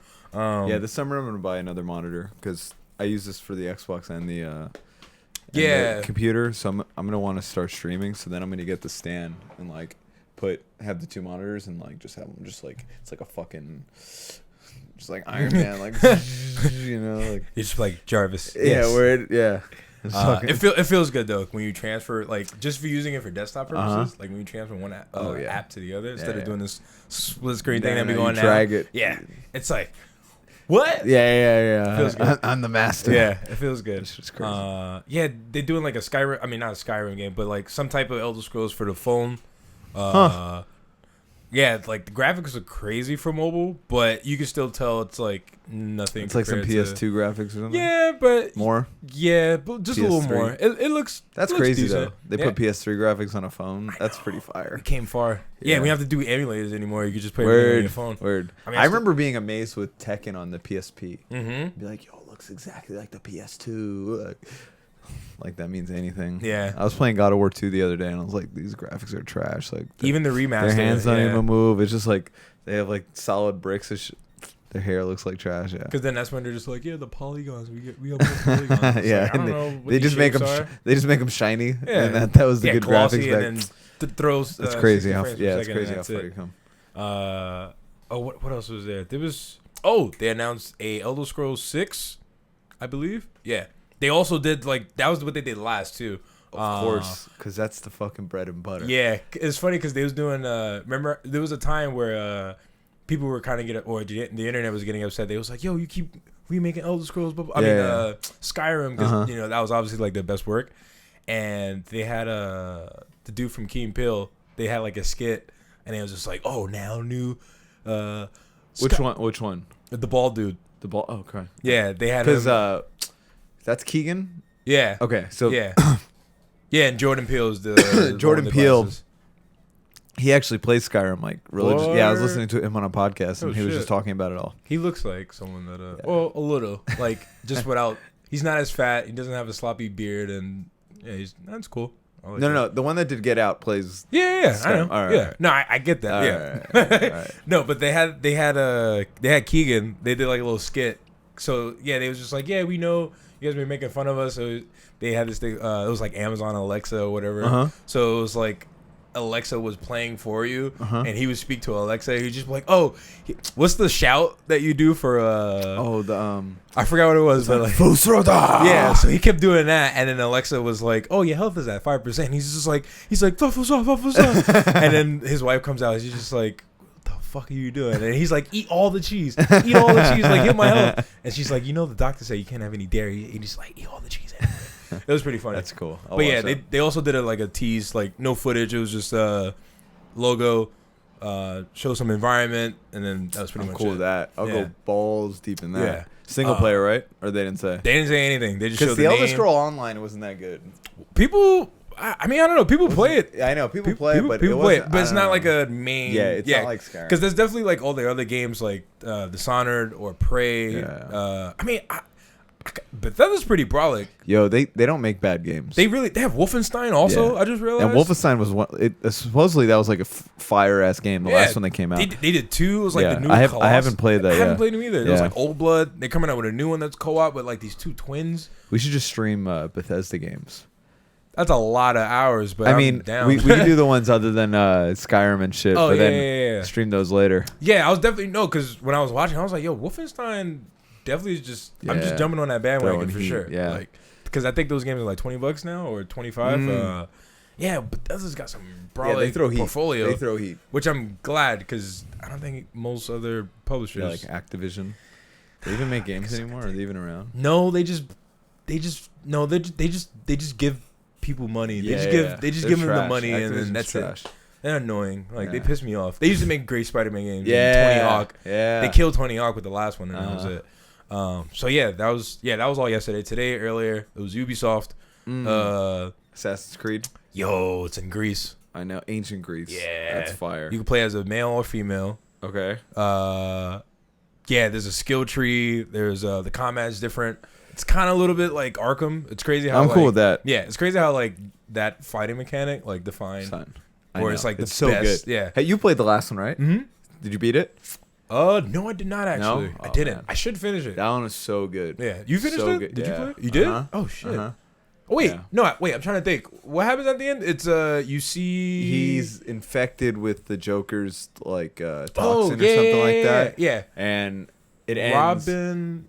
This summer I'm gonna buy another monitor because I use this for the Xbox and the the computer. So I'm gonna want to start streaming. So then I'm gonna get the stand and like have the two monitors and like just have them just like it's like a fucking just like Iron Man like you know like it's just like Jarvis. It feels good though when you transfer like just for using it for desktop purposes like when you transfer one app to the other instead of doing this split screen thing that be going down. Drag it. Yeah, it's like what? Yeah. Feels good. I'm the master. Yeah, it feels good. It's just crazy. They're doing like a Skyrim. I mean, not a Skyrim game, but like some type of Elder Scrolls for the phone. Yeah, like the graphics are crazy for mobile, but you can still tell it's like nothing. It's like some PS2 graphics or something. Yeah, but more. Yeah, but just PS3. A little more. It looks. That's crazy decent. Though. They put PS3 graphics on a phone. That's pretty fire. We came far. Yeah, we don't have to do emulators anymore. You can just play it on your phone. Word. I remember being amazed with Tekken on the PSP. Mm-hmm. Be like, yo, it looks exactly like the PS2. Like that means anything. Yeah. I was playing God of War 2 the other day and I was like, these graphics are trash. Like even the remaster. Their hands don't even move. It's just like they have like solid bricks. Their hair looks like trash. Yeah. Because then that's when they're just like, the polygons. We have more polygons. Yeah. Like, I don't know what they just make them. They just make them shiny. Yeah. And that was the good graphics back. And then throws. That's crazy. It's crazy how far you come. What else was there? There was. They announced a Elder Scrolls 6, I believe. Yeah. They also did that was what they did last too. Of course, because that's the fucking bread and butter. Yeah, it's funny because they was doing. Remember, there was a time where people were kind of the internet was getting upset. They was like, "Yo, you keep remaking Elder Scrolls." Skyrim, because that was obviously like their best work. And they had the dude from Key and Peele. They had like a skit, and it was just like, "Oh, now new." Which one? The bald dude. The bald. Oh, okay. Yeah, they had because that's Keegan? Yeah. Okay, so... Yeah. Yeah, and Jordan Peele's the... Jordan Peele, he actually plays Skyrim, like, religiously. Yeah, I was listening to him on a podcast, and he was just talking about it all. He looks like someone that... Well, a little. Like, just without... He's not as fat. He doesn't have a sloppy beard, and... Yeah, that's cool. Like no. The one that did Get Out plays... Yeah, Skyrim. I know. All right. Yeah. No, I get that. All right. No, but they had Keegan. They did like a little skit. So, yeah, they was just like, we know... You guys been making fun of us, so they had this thing. It was like Amazon Alexa or whatever. So it was like Alexa was playing for you, and he would speak to Alexa. He'd just be like, "Oh, what's the shout that you do for?" I forgot what it was, but like Fusroda. Yeah, so he kept doing that, and then Alexa was like, "Oh, your health is at 5%." He's like, and then his wife comes out. She's just like, fuck are you doing? And he's like, eat all the cheese, like hit my health. And she's like, the doctor said you can't have any dairy. And he's like, eat all the cheese. It was pretty funny. That's cool. But yeah, they also did a tease, like no footage. It was just logo, show some environment, and then that was pretty much cool it. With that. I'll go balls deep in that. Yeah. Single player, right? Or they didn't say? They didn't say anything. They just showed the name. Because the Elder Scroll Online wasn't that good. People... I mean, I don't know. People play it. I know people play it, but it's not like a main. Yeah, it's not like Skyrim. Because there's definitely like all the other games like Dishonored or Prey. Yeah. I mean, Bethesda's pretty brolic. Yo, they don't make bad games. They have Wolfenstein also. I just realized. And Wolfenstein was one. Supposedly that was like a fire ass game. The last one they came out. They did 2. It was like the new. I haven't played that. I haven't played them either. It was like Old Blood. They're coming out with a new one that's co-op with like these 2 twins. We should just stream Bethesda games. That's a lot of hours, but I'm down. we can do the ones other than Skyrim and shit. But then stream those later. Yeah, I was definitely because when I was watching, I was like, yo, Wolfenstein. Definitely is just I'm just jumping on that bandwagon for sure. Yeah, like because I think those games are like $20 now or $25. Yeah, but Bethesda's got some they throw portfolio. They throw heat, which I'm glad because I don't think most other publishers like Activision. They even make games anymore? Are they even around? No, they just give people money. They just give them the money Activision's and then that's trash. It. They're annoying. Like they piss me off. They used to make great Spider-Man games. Tony Hawk. Yeah, they killed Tony Hawk with the last one, and that was it. So that was all yesterday. Today earlier it was Ubisoft. Assassin's Creed. Yo, it's in Greece. I know, ancient Greece. Yeah, that's fire. You can play as a male or female. Okay. There's a skill tree. There's the combat is different. It's kind of a little bit like Arkham. It's crazy how I'm cool with that. Yeah, it's crazy how like that fighting mechanic like defined. Or it's like the so best. Good. Yeah. Hey, you played the last one, right? Mm-hmm. Did you beat it? No, I did not actually. No? I didn't. Man. I should finish it. That one was so good. Yeah. You finished it? Good. Did you play it? You did? Oh shit. Oh, wait, no, wait. I'm trying to think. What happens at the end? It's you see he's infected with the Joker's like toxin or something like that. Yeah. And it ends. Robin.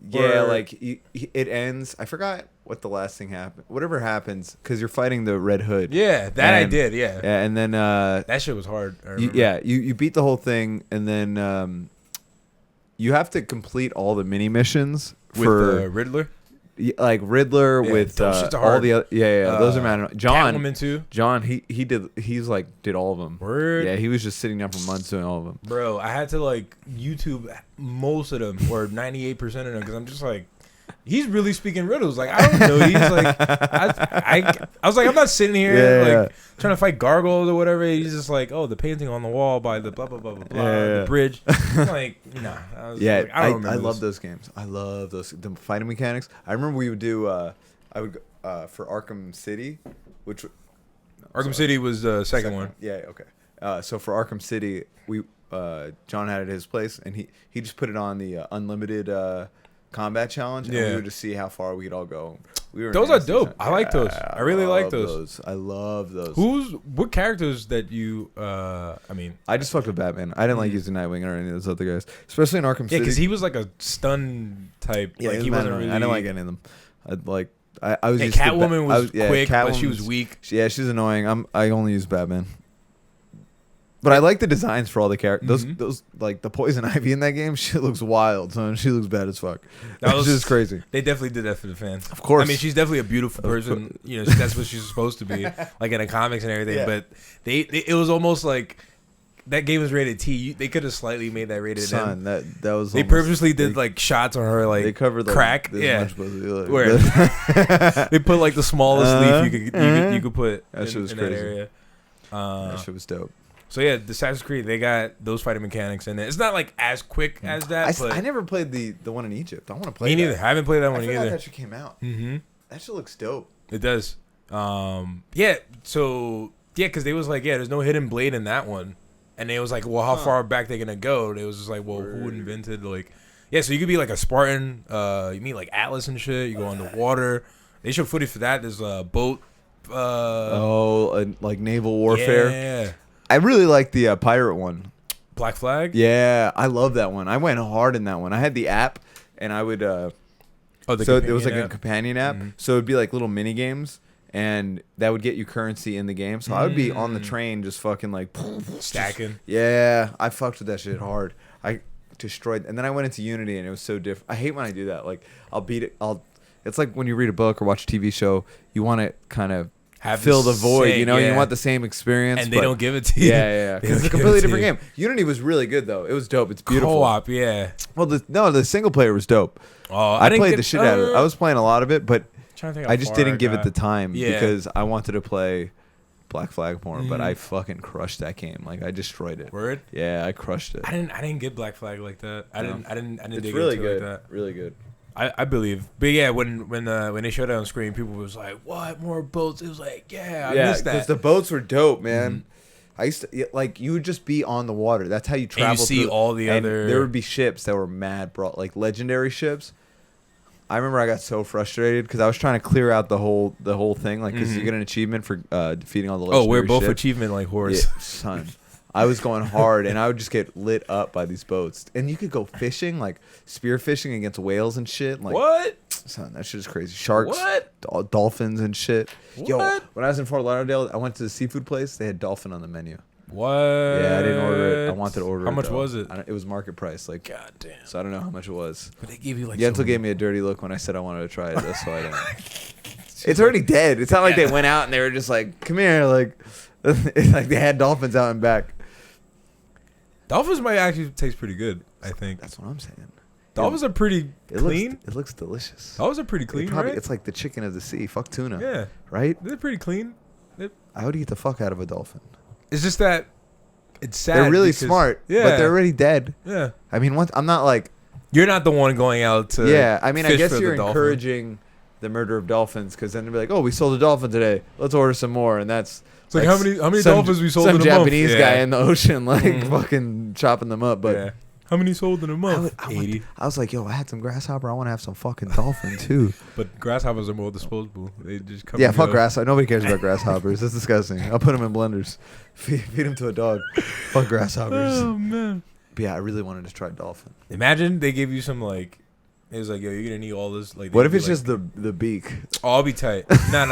It ends. I forgot what the last thing happened. Whatever happens, because you're fighting the Red Hood. Yeah, I did. Yeah. Yeah, and then that shit was hard. You beat the whole thing, and then you have to complete all the mini missions with Riddler. Like Riddler with all the other those are mad. John Catwoman too. John he did all of them. Word. Yeah, he was just sitting down for months doing all of them. Bro, I had to like YouTube most of them or 98% of them because I'm just like, he's really speaking riddles. Like I don't know. He's like I was like, I'm not sitting here trying to fight gargoyles or whatever. He's just like, oh, the painting on the wall by the blah blah blah blah blah the bridge. I'm like, nah. I love those games. I love the fighting mechanics. I remember we would do for Arkham City, which City was the second one. Yeah, okay. So for Arkham City, we John had it at his place, and he just put it on the unlimited combat challenge, and we would just see how far we could all go. Those are dope. I like those. I really like those. I love those. What characters that you? I just fucked with Batman. I didn't like using Nightwing or any of those other guys, especially in Arkham City. Yeah, because he was like a stun type. Yeah, he wasn't really. I didn't like any of them. I was. Catwoman was quick, but she was weak. Yeah, she's annoying. I only use Batman. But I like the designs for all the characters. Those like the Poison Ivy in that game. She looks wild, son. She looks bad as fuck. That's just crazy. They definitely did that for the fans. Of course. I mean, she's definitely a beautiful person. You know, that's what she's supposed to be, like in the comics and everything. Yeah. But it was almost like that game was rated T. They could have slightly made that rated M. That was. They purposely did like shots on her, like they covered crack. Where they put like the smallest leaf you could put that shit was in crazy. That area. That shit was dope. So yeah, the Assassin's Creed, they got those fighting mechanics in it. It's not like as quick as that. I never played the one in Egypt. I want to play. Me neither. I haven't played that one either. That shit came out. Mm-hmm. That shit looks dope. It does. Yeah. So yeah, because they was like, there's no hidden blade in that one, and it was like, well, how far back they gonna go? And it was just like, well, who invented like? Yeah, so you could be like a Spartan. You meet like Atlas and shit. You go underwater. They show footage for that. There's a boat. Like naval warfare. Yeah. I really like the pirate one. Black Flag? Yeah, I love that one. I went hard in that one. I had the app, and I would... so it was like a companion app. Mm-hmm. So it would be like little mini games, and that would get you currency in the game. So I would be on the train just fucking like... Stacking. Yeah, I fucked with that shit hard. I destroyed... And then I went into Unity, and it was so different. I hate when I do that. Like, I'll beat it... It's like when you read a book or watch a TV show, you want to kind of... fill the void, you know. You want the same experience, and they don't give it to you. Yeah. Because it's a completely different game. Unity was really good though. It was dope. It's beautiful. Co-op, yeah. Well, the single player was dope. Oh, I played the shit out of it. I was playing a lot of it, but I just didn't give it the time because I wanted to play Black Flag more. But I fucking crushed that game. Like I destroyed it. Word? Yeah, I crushed it. I didn't get Black Flag like that. I didn't it's dig really into good. Like that. Really good. I believe. But yeah, when they showed it on screen, people was like, "What, more boats?" It was like, "Yeah, I missed that." Because the boats were dope, man. Mm-hmm. I used to like you would just be on the water. That's how you travel. And you see all the other. There would be ships that were mad, bro, like legendary ships. I remember I got so frustrated because I was trying to clear out the whole thing, like because you get an achievement for defeating all the legendary we're both ships. achievement like horse. Yeah, son. I was going hard, and I would just get lit up by these boats. And you could go fishing, like spear fishing against whales and shit. Like, what? Son, that shit is crazy. Sharks, what? Dolphins and shit. What? Yo, when I was in Fort Lauderdale, I went to the seafood place. They had dolphin on the menu. What? Yeah, I didn't order it. I wanted to order it. How much was it? It was market price. Like, God damn. So I don't know how much it was. But they gave you like. Yentl gave me a dirty look when I said I wanted to try it. That's why I didn't. It's already dead. It's not like they went out and they were just like, "Come here," like, it's like they had dolphins out and back. Dolphins might actually taste pretty good, I think. That's what I'm saying. Dolphins are pretty clean. It looks delicious. Dolphins are pretty clean, right? It's like the chicken of the sea. Fuck tuna. Yeah. Right? They're pretty clean. I would eat the fuck out of a dolphin. It's just that it's sad. They're really smart, but they're already dead. Yeah. I mean, I'm not like... You're not the one going out to I mean, I guess you're encouraging the murder of dolphins because then they'll be like, "Oh, we sold a dolphin today. Let's order some more." And that's... It's like how many dolphins we sold in a month? Some Japanese guy in the ocean, like, fucking chopping them up. But how many sold in a month? 80. I was like, yo, I had some grasshopper. I want to have some fucking dolphin, too. But grasshoppers are more disposable. They just come fuck grasshopper. Nobody cares about grasshoppers. That's disgusting. I'll put them in blenders. Feed them to a dog. Fuck grasshoppers. Oh, man. But yeah, I really wanted to try dolphin. Imagine they gave you some, like... It was like, yo, you're gonna need all this. Like, what if it's just the beak? Oh, I'll be tight. No.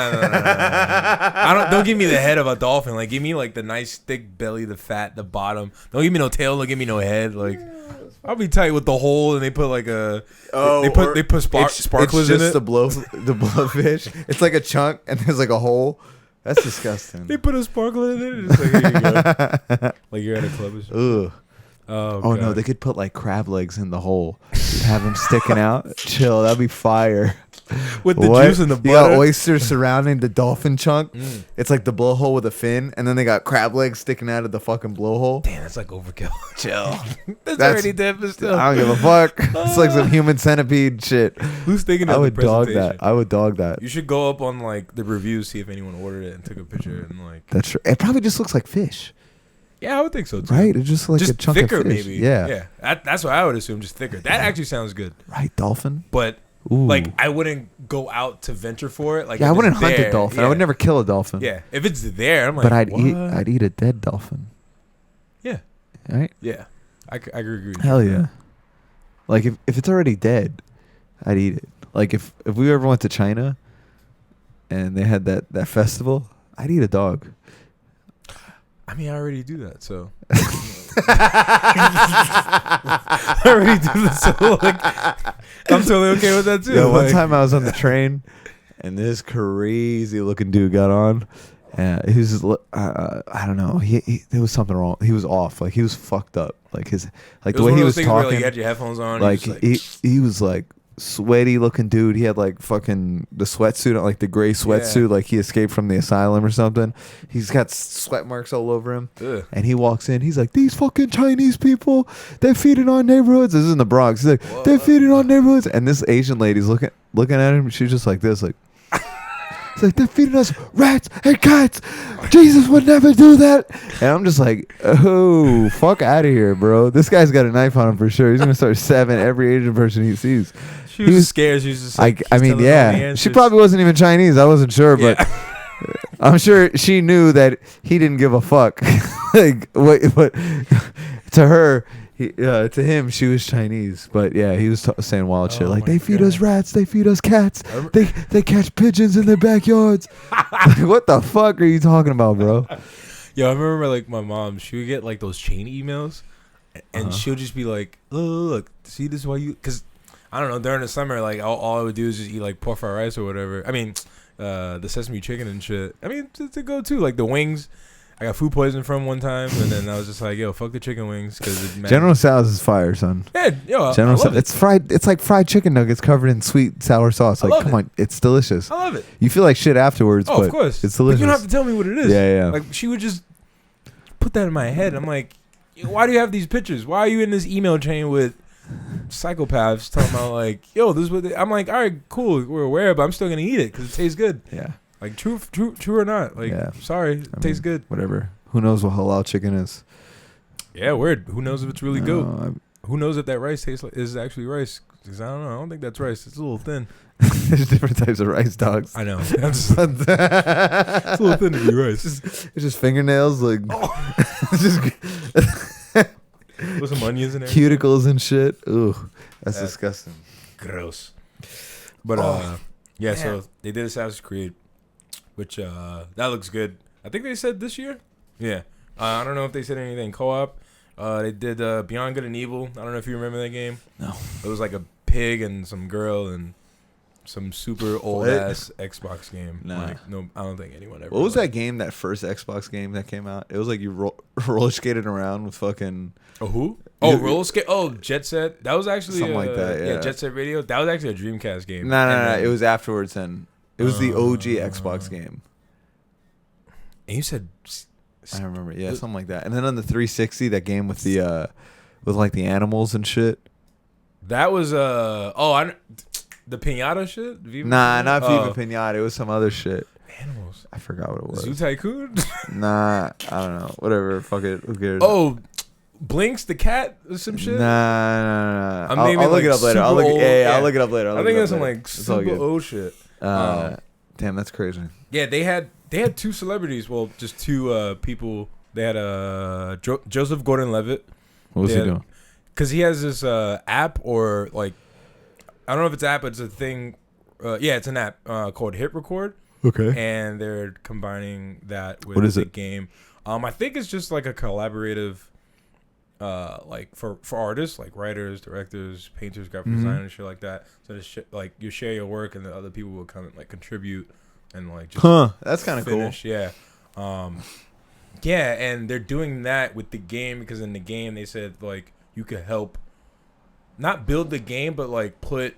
Don't give me the head of a dolphin. Like, give me like the nice thick belly, the fat, the bottom. Don't give me no tail. Don't give me no head. Like, I'll be tight with the hole, and they put like a. They put sparklers in it. It's just the blowfish. It's like a chunk, and there's like a hole. That's disgusting. They put a sparkler in it. It's like, here you go. Like you're at a club or something. Ugh. Oh no, they could put like crab legs in the hole. Have them sticking out. Chill, that'd be fire. With the juice and the butter. You got oysters surrounding the dolphin chunk. It's like the blowhole with a fin, and then they got crab legs sticking out of the fucking blowhole. Damn, that's like overkill. Chill. That's already dead, but still. I don't give a fuck. It's like some human centipede shit. Who's thinking of the presentation? I would dog that. You should go up on like the reviews, see if anyone ordered it and took a picture and like. That's true. It probably just looks like fish. Yeah, I would think so too. Right? It's just like a chunk thicker, of fish. Maybe. Yeah. That's what I would assume. Just thicker. That actually sounds good. Right, dolphin. But like, I wouldn't go out to venture for it. Like, I wouldn't hunt a dolphin. Yeah. I would never kill a dolphin. Yeah, if it's there, I'm like, but I'd eat a dead dolphin. Yeah. Right. Yeah, I agree. Hell yeah. Like if it's already dead, I'd eat it. Like if we ever went to China, and they had that festival, I'd eat a dog. I mean, I already do that, so. I already do that, so like, I'm totally okay with that too. Yo, one time I was on the train, and this crazy looking dude got on. He was just, I don't know. There was something wrong. He was off. Like he was fucked up. Like the way he was talking. Where, like, you had your headphones on. Like he was like sweaty looking dude. He had like fucking the sweatsuit on, like the gray sweatsuit, like he escaped from the asylum or something. He's got sweat marks all over him. Ugh. And he walks in, he's like, "These fucking Chinese people, they're feeding our neighborhoods." This is in the Bronx. He's like, "What? They're feeding our neighborhoods." And this Asian lady's looking at him. She's just like this, like, it's like, "They're feeding us rats and cats. Jesus would never do that." And I'm just like, oh, fuck out of here, bro. This guy's got a knife on him for sure. He's gonna start stabbing every Asian person he sees. She was scared. She was just like, I mean, yeah. She probably wasn't even Chinese. I wasn't sure, but I'm sure she knew that he didn't give a fuck. Like, what to her, to him, she was Chinese. But yeah, he was saying wild shit. Like, they feed us rats. They feed us cats. They catch pigeons in their backyards. Like, what the fuck are you talking about, bro? Yo, I remember, like, my mom, she would get, like, those chain emails. And she'll just be like, look, see, this is why you... Because... I don't know, during the summer, like, all I would do is just eat, like, pork fried rice or whatever. I mean, the sesame chicken and shit. I mean, to go, too. Like, the wings, I got food poisoning from one time, and then I was just like, yo, fuck the chicken wings. Cause General Tso's is fire, son. Yeah, yo, General Tso's. It's fried. It's like fried chicken nuggets covered in sweet, sour sauce. Like, come on, it's delicious. I love it. You feel like shit afterwards, but of course. It's delicious. But you don't have to tell me what it is. Yeah. Like, she would just put that in my head. I'm like, why do you have these pictures? Why are you in this email chain with psychopaths talking about like, yo, this is what I'm like. All right, cool, we're aware, but I'm still gonna eat it because it tastes good. Yeah. Like true or not. Like, sorry, it tastes good. Whatever. Who knows what halal chicken is? Yeah, weird. Who knows if it's really good? Who knows if that rice tastes like is actually rice? Because I don't know. I don't think that's rice. It's a little thin. There's different types of rice, dogs. I know. It's a little thin to be rice. It's just fingernails, like it's just with some onions in there. Cuticles and shit. Ooh, that's disgusting. Gross. But yeah. So they did Assassin's Creed, which that looks good. I think they said this year. Yeah. I don't know if they said anything co-op. They did Beyond Good and Evil. I don't know if you remember that game. No. It was like a pig and some girl and some super old ass Xbox game. Nah. Like, no, I don't think anyone ever. What was that game? That first Xbox game that came out? It was like you roller skated around with fucking. Oh, who? Oh, roller skate. Oh, Jet Set. That was actually something like that. Yeah, Jet Set Radio. That was actually a Dreamcast game. No. It was afterwards. Then it was the OG Xbox game. And you said. I remember, yeah, something like that. And then on the 360, that game with the with like the animals and shit. That was the Pinata shit. Viva not Viva Pinata. It was some other shit. Animals. I forgot what it was. Zoo Tycoon. Nah, I don't know. Whatever. Fuck it. Who cares? Oh, Blinks the cat or some shit. Nah. I'll look it up later. I'll look it up later. I think it's some like super old shit. Damn, that's crazy. Yeah, they had two celebrities. Well, just two people. They had Joseph Gordon-Levitt. What was he doing? Because he has this app or like, I don't know if it's an app, but it's a thing. Yeah, it's an app called Hit Record. Okay. And they're combining that with what is the it? game. I think it's just like a collaborative, like for artists, like writers, directors, painters, graphic designers, shit like that. So like you share your work, and the other people will come and like contribute. And like just that's kind of cool. Yeah. Yeah, and they're doing that with the game because in the game they said like you could help not build the game but like put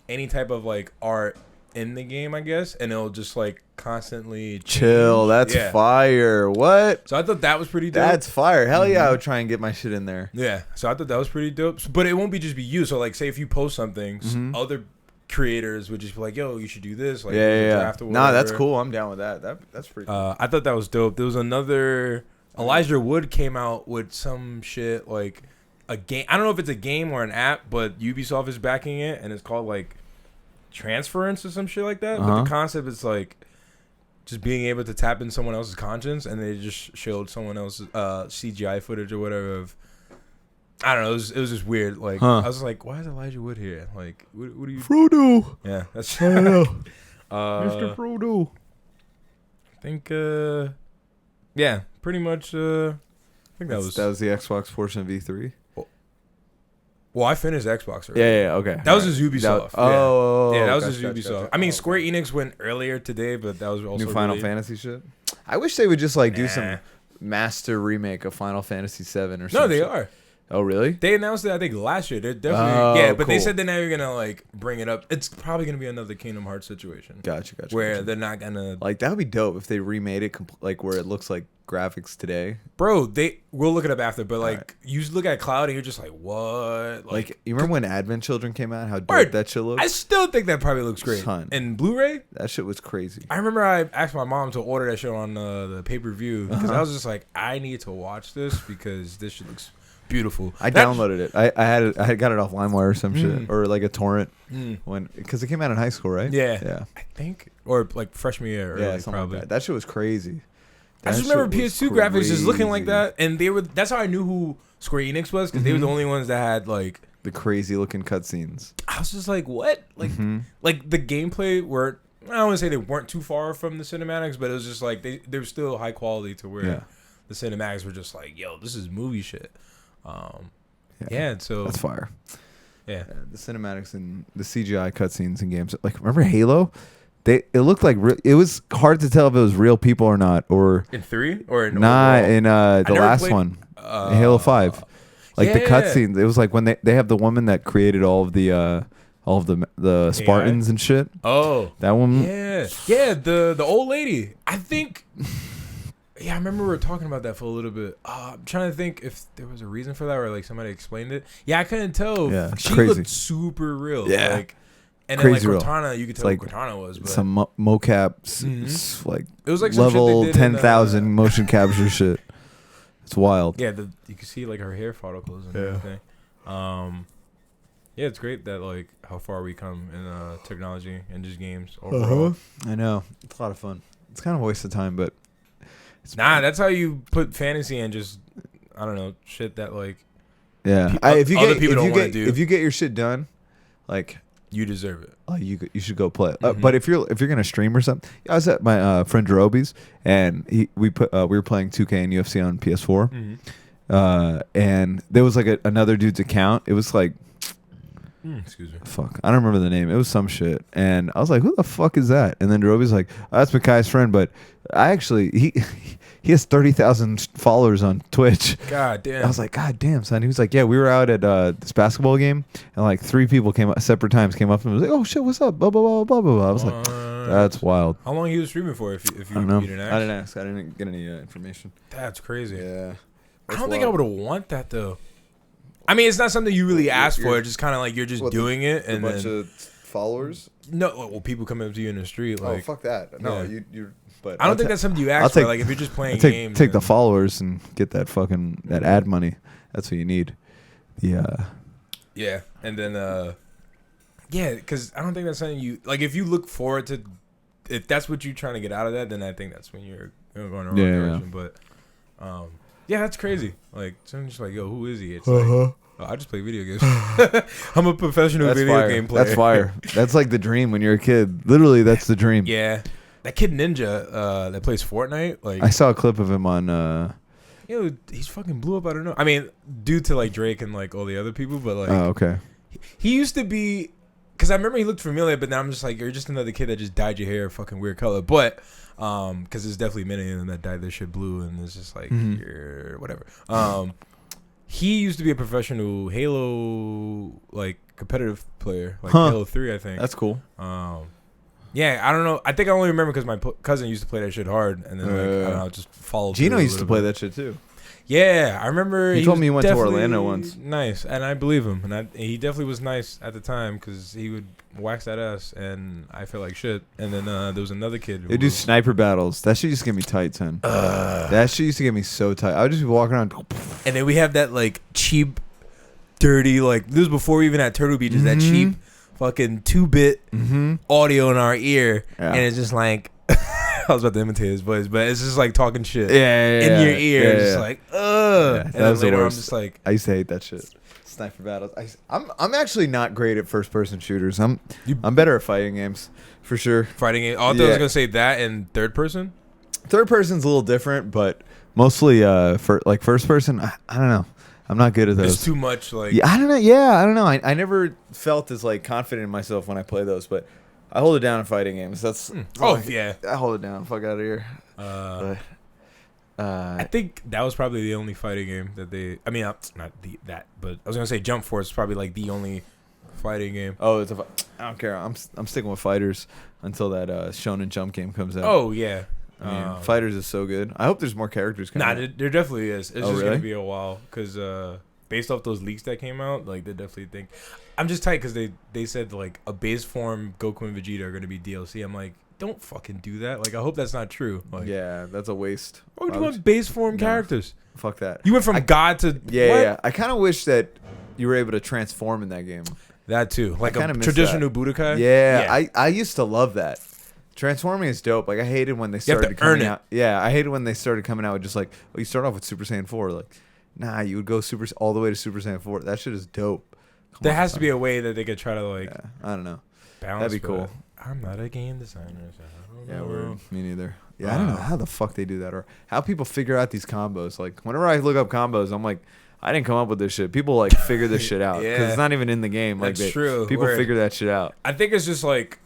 any type of like art in the game, I guess, and it'll just like constantly change. Chill. That's fire. What? So I thought that was pretty dope. That's fire. Hell yeah, I would try and get my shit in there. Yeah. So I thought that was pretty dope. But it won't be just be you. So like say if you post something, other creators would just be like, yo, you should do this. Like, draft or whatever. Nah, that's cool. I'm down with that. That's pretty cool. I thought that was dope. There was another Elijah Wood came out with some shit like a game. I don't know if it's a game or an app, but Ubisoft is backing it, and it's called like Transference or some shit like that. But the concept is like just being able to tap in someone else's conscience, and they just showed someone else's CGI footage or whatever of. I don't know. It was just weird. Like I was like, why is Elijah Wood here? Like, what are you? Frodo. Yeah, that's. I don't know. Mr. Frodo. I think. Yeah, pretty much. I think that was the Xbox portion of E3. Well, I finished Xbox already. Yeah, okay. That was just Ubisoft. That was just Ubisoft. Gotcha. I mean, Square Enix went earlier today, but that was also new Final Fantasy shit. I wish they would just like do some master remake of Final Fantasy 7 or something. No, they are. Oh, really? They announced it, I think, last year. They're definitely but cool. they said they're never gonna like bring it up. It's probably gonna be another Kingdom Hearts situation. Gotcha. Where they're not gonna like that would be dope if they remade it like where it looks like graphics today. Bro, we'll look it up after, but like you look at Cloud and you're just like, what? Like you remember when Advent Children came out? How dope that shit looked? I still think that probably looks great. And Blu-ray? That shit was crazy. I remember I asked my mom to order that shit on the pay-per-view because I was just like, I need to watch this because this shit looks beautiful. I downloaded it. I had got it off LimeWire or some shit or like a torrent because it came out in high school, right? Yeah. I think or like freshman year. Yeah, something probably. Like that. That shit was crazy. I just remember PS2 graphics just looking like that, and they were. That's how I knew who Square Enix was because they were the only ones that had like the crazy looking cutscenes. I was just like, what? Like, like the gameplay weren't. I don't want to say they weren't too far from the cinematics, but it was just like they were still high quality to where the cinematics were just like, yo, this is movie shit. So that's fire. Yeah, the cinematics and the CGI cutscenes in games. Like, remember Halo? It looked like it was hard to tell if it was real people or not. Or in 3 or in the last one, in Halo 5. Like the cutscenes, it was like when they have the woman that created all of the Spartans and shit. Oh, that one. Yeah, the old lady. I think Yeah, I remember we were talking about that for a little bit. I'm trying to think if there was a reason for that or like somebody explained it. Yeah, I couldn't tell. Yeah, she crazy. looked super real. Yeah. Like, and crazy then like Cortana, you could tell like what Cortana was. But some mocap, like it was like level 10,000 motion capture shit. It's wild. Yeah, you can see like her hair follicles and everything. Yeah, it's great that like how far we come in technology and just games overall. I know, it's a lot of fun. It's kind of a waste of time, but that's how you put fantasy and just I don't know shit that like if you get your shit done, like you deserve it. You should go play. But if you're gonna stream or something, I was at my friend Jerobe's and we were playing 2K and UFC on PS4, and there was like another dude's account. It was like. Excuse me. Fuck, I don't remember the name. It was some shit, and I was like, "Who the fuck is that?" And then Jerobe's like, oh, "That's Makai's friend," but I actually he has 30,000 followers on Twitch. God damn. I was like, "God damn, son." He was like, "Yeah, we were out at this basketball game, and like 3 people came up, separate times came up and was like, oh shit, what's up?" Blah blah blah blah blah. I was like, "That's wild." How long he was streaming for? If you I don't know. didn't ask? I didn't ask. I didn't get any information. That's crazy. Yeah. I don't think I would want that though. I mean, it's not something you really ask for. It's just kind of like you're just doing it, and a bunch of followers. No, well, people come up to you in the street. Like, fuck that. No, you. But I don't think that's something you ask for. Like, if you're just playing games, take the followers and get that fucking ad money. That's what you need. Yeah, and then because I don't think that's something you like. If you look forward to, if that's what you're trying to get out of that, then I think that's when you're going the wrong direction. But yeah, that's crazy. Like, someone's just like, yo, who is he? It's like, oh, I just play video games. I'm a professional game player. That's fire. That's like the dream when you're a kid. Literally, that's the dream. Yeah. That kid Ninja that plays Fortnite. Like, I saw a clip of him on... he's fucking blew up. I don't know. I mean, due to like Drake and like all the other people, but like... Oh, okay. He used to be... Because I remember he looked familiar, but now I'm just like, you're just another kid that just dyed your hair a fucking weird color. But... because there's definitely many of them that dyed their shit blue, and it's just like you're whatever. He used to be a professional Halo like competitive player, like Halo 3, I think. That's cool. Yeah, I don't know. I think I only remember because my cousin used to play that shit hard, and then like I don't know, just followed. Gino used to play that shit too. Yeah, I remember. He told me he went to Orlando once. Nice, and I believe him, and he definitely was nice at the time because he would wax that ass, and I felt like shit. And then there was another kid. They do sniper battles. That shit used to get me tight, son. That shit used to get me so tight. I would just be walking around. And then we have that like cheap, dirty like this was before we even had Turtle Beaches. That cheap, fucking 2-bit audio in our ear, and it's just like. I was about to imitate his voice, but it's just like talking shit in your ear. It's just like, ugh. And then later I'm just like... I used to hate that shit. Sniper battles. I'm actually not great at first-person shooters. I'm better at fighting games, for sure. Fighting games? Oh, I thought I was going to say that and third person? Third person's a little different, but mostly like first person, I don't know. I'm not good at those. It's too much like... Yeah, I don't know. I never felt as like confident in myself when I play those, but... I hold it down in fighting games. That's yeah. I hold it down. Fuck out of here. I think that was probably the only fighting game that they. I mean, not that, but I was gonna say Jump Force is probably like the only fighting game. Oh, I don't care. I'm sticking with Fighters until that Shonen Jump game comes out. Oh yeah. I mean, Fighters is so good. I hope there's more characters coming. Nah, there definitely is. It's just gonna be a while because based off those leaks that came out, like they definitely think. I'm just tight because they said like a base form Goku and Vegeta are gonna be DLC. I'm like, don't fucking do that. Like, I hope that's not true. Like, yeah, that's a waste. Why would you want base form characters? Fuck that. You went from God to yeah. I kind of wish that you were able to transform in that game. That too, like a traditional Budokai. Yeah, I used to love that. Transforming is dope. Like I hated when they started coming out. Yeah, I hated when they started coming out with just like, you start off with Super Saiyan 4. Like, nah, you would go all the way to Super Saiyan 4. That shit is dope. There has to be a way that they could try to like. Yeah, I don't know. Balance. That'd be cool. I'm not a game designer. So I don't know. Me neither. Yeah, I don't know how the fuck they do that or how people figure out these combos. Like whenever I look up combos, I'm like, I didn't come up with this shit. People like figure this shit out because it's not even in the game. Like that's true. People figure that shit out. I think it's just like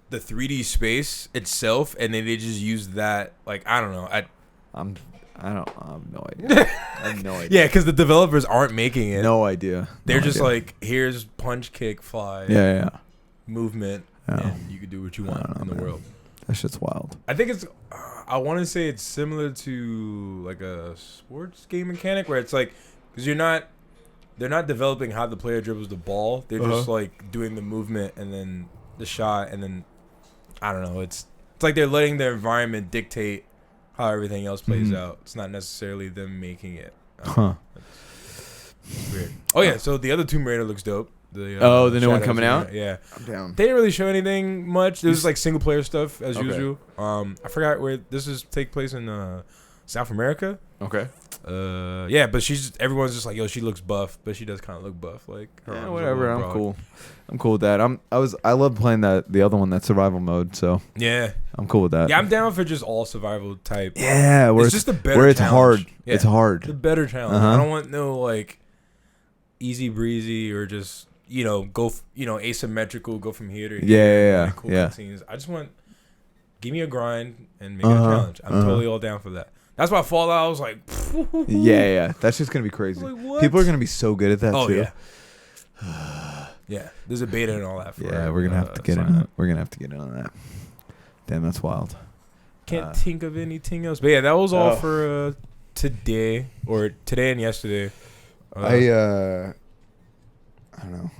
the 3D space itself, and then they just use that. Like I don't know. I have no idea. I have no idea. Yeah, because the developers aren't making it. No idea. They're just like, here's punch, kick, fly. Yeah. Movement, and you can do what you want in the world. That shit's wild. I think it's. I want to say it's similar to like a sports game mechanic where it's like because they're not developing how the player dribbles the ball. They're just like doing the movement and then the shot and then I don't know. It's like they're letting their environment dictate how everything else plays out. It's not necessarily them making it. It's weird. Oh yeah, so the other Tomb Raider looks dope. The new one coming out? Yeah. I'm down. They didn't really show anything much. It was like single player stuff as usual. I forgot where this is take place in South America. Okay. Yeah, but everyone's just like, yo, she looks buff, but she does kind of look buff. Like, yeah, whatever. I'm cool. I'm cool with that. I love playing the other one, that survival mode. So yeah, I'm cool with that. Yeah, I'm down for just all survival type. Yeah, it's just a better where it's challenge. hard. Yeah, it's hard. It's a better challenge. I don't want no like easy breezy or just go asymmetrical, go from here to here. Cool scenes. I just want give me a grind and make it a challenge. I'm totally all down for that. That's why Fallout, I was like, yeah. That's just gonna be crazy. Like, people are gonna be so good at that too. Yeah, there's a beta and all that. We're gonna have to get in. We're gonna have to get in on that. Damn, that's wild. Can't think of anything else. But yeah, that was all for today and yesterday. I don't know.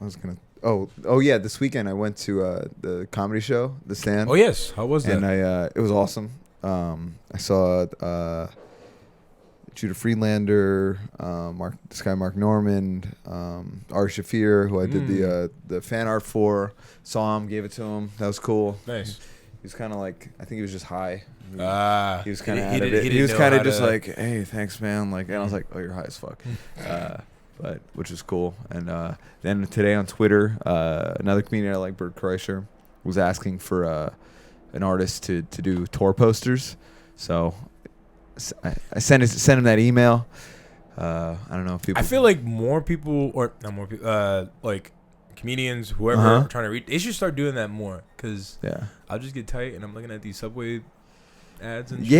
I was gonna. Oh yeah. This weekend I went to the comedy show, The Stand. Oh yes, how was that? And it was awesome. I saw Judah Friedlander, Mark Norman, Ari Shafir, who I did the fan art for. Saw him, gave it to him. That was cool. Nice. He was kind of like, I think he was just high. He was kind of out of it. He was kind of just like, hey, thanks, man. Like, and I was like, oh, you're high as fuck. But which is cool. And then today on Twitter, another comedian I like, Bert Kreischer, was asking for an artist to do tour posters. So I sent him that email. I don't know if people. I feel like more people, or not more people, like comedians, whoever are trying to read, they should start doing that more. Cause I'll just get tight and I'm looking at these Subway ads and shit.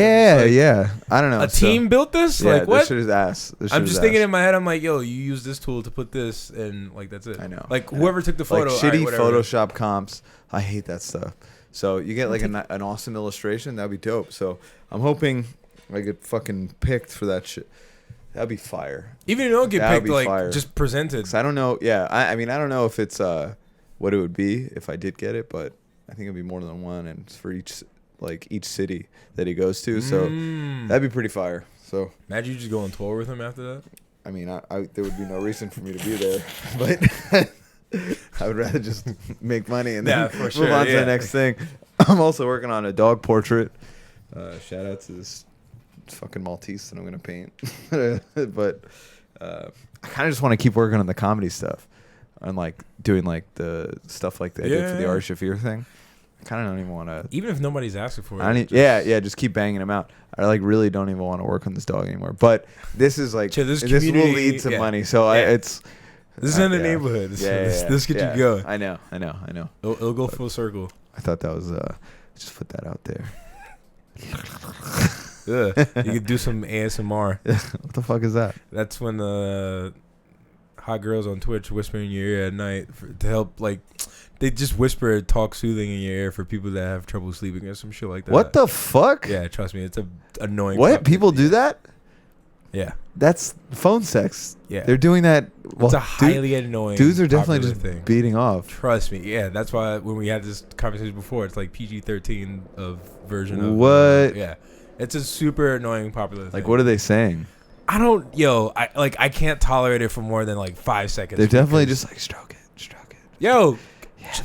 Yeah. I don't know. A team built this? Yeah, like what? This shit is ass. I'm just thinking in my head. I'm like, yo, you use this tool to put this, and like that's it. I know. Like whoever took the photo, like shitty Photoshop comps. I hate that stuff. So you get like an awesome illustration. That'd be dope. So I'm hoping I get fucking picked for that shit. That'd be fire. Even if you don't get picked, like fire. Just presented. 'Cause I don't know. Yeah, I mean I don't know if it's what it would be if I did get it, but I think it'd be more than one, and it's for each city that he goes to. So that'd be pretty fire. So imagine you just go on tour with him after that. I mean, there would be no reason for me to be there, but I would rather just make money and then move on to the next thing. I'm also working on a dog portrait. Shout out to this fucking Maltese that I'm gonna paint. But I kind of just want to keep working on the comedy stuff and like doing like the stuff like that I did for the Ari Shafir thing. I kind of don't even want to. Even if nobody's asking for it. Just keep banging them out. I like really don't even want to work on this dog anymore. But this is like this will lead to money. So this is in the neighborhood. This get you going. I know. It'll go full circle. I thought that was just put that out there. You could do some ASMR. What the fuck is that? That's when hot girls on Twitch whisper in your ear at night to help, like, they just whisper, talk soothing in your ear for people that have trouble sleeping or some shit like that. What the fuck? Yeah, trust me, it's a annoying. What? People do that? Yeah. That's phone sex. Yeah. They're doing that. Well, it's a highly annoying. Dudes are definitely just beating off. Trust me. Yeah, that's why when we had this conversation before, it's like PG-13 version of. What? Yeah. It's a super annoying popular thing. Like, what are they saying? I can't tolerate it for more than like 5 seconds. They're definitely just like, stroke it.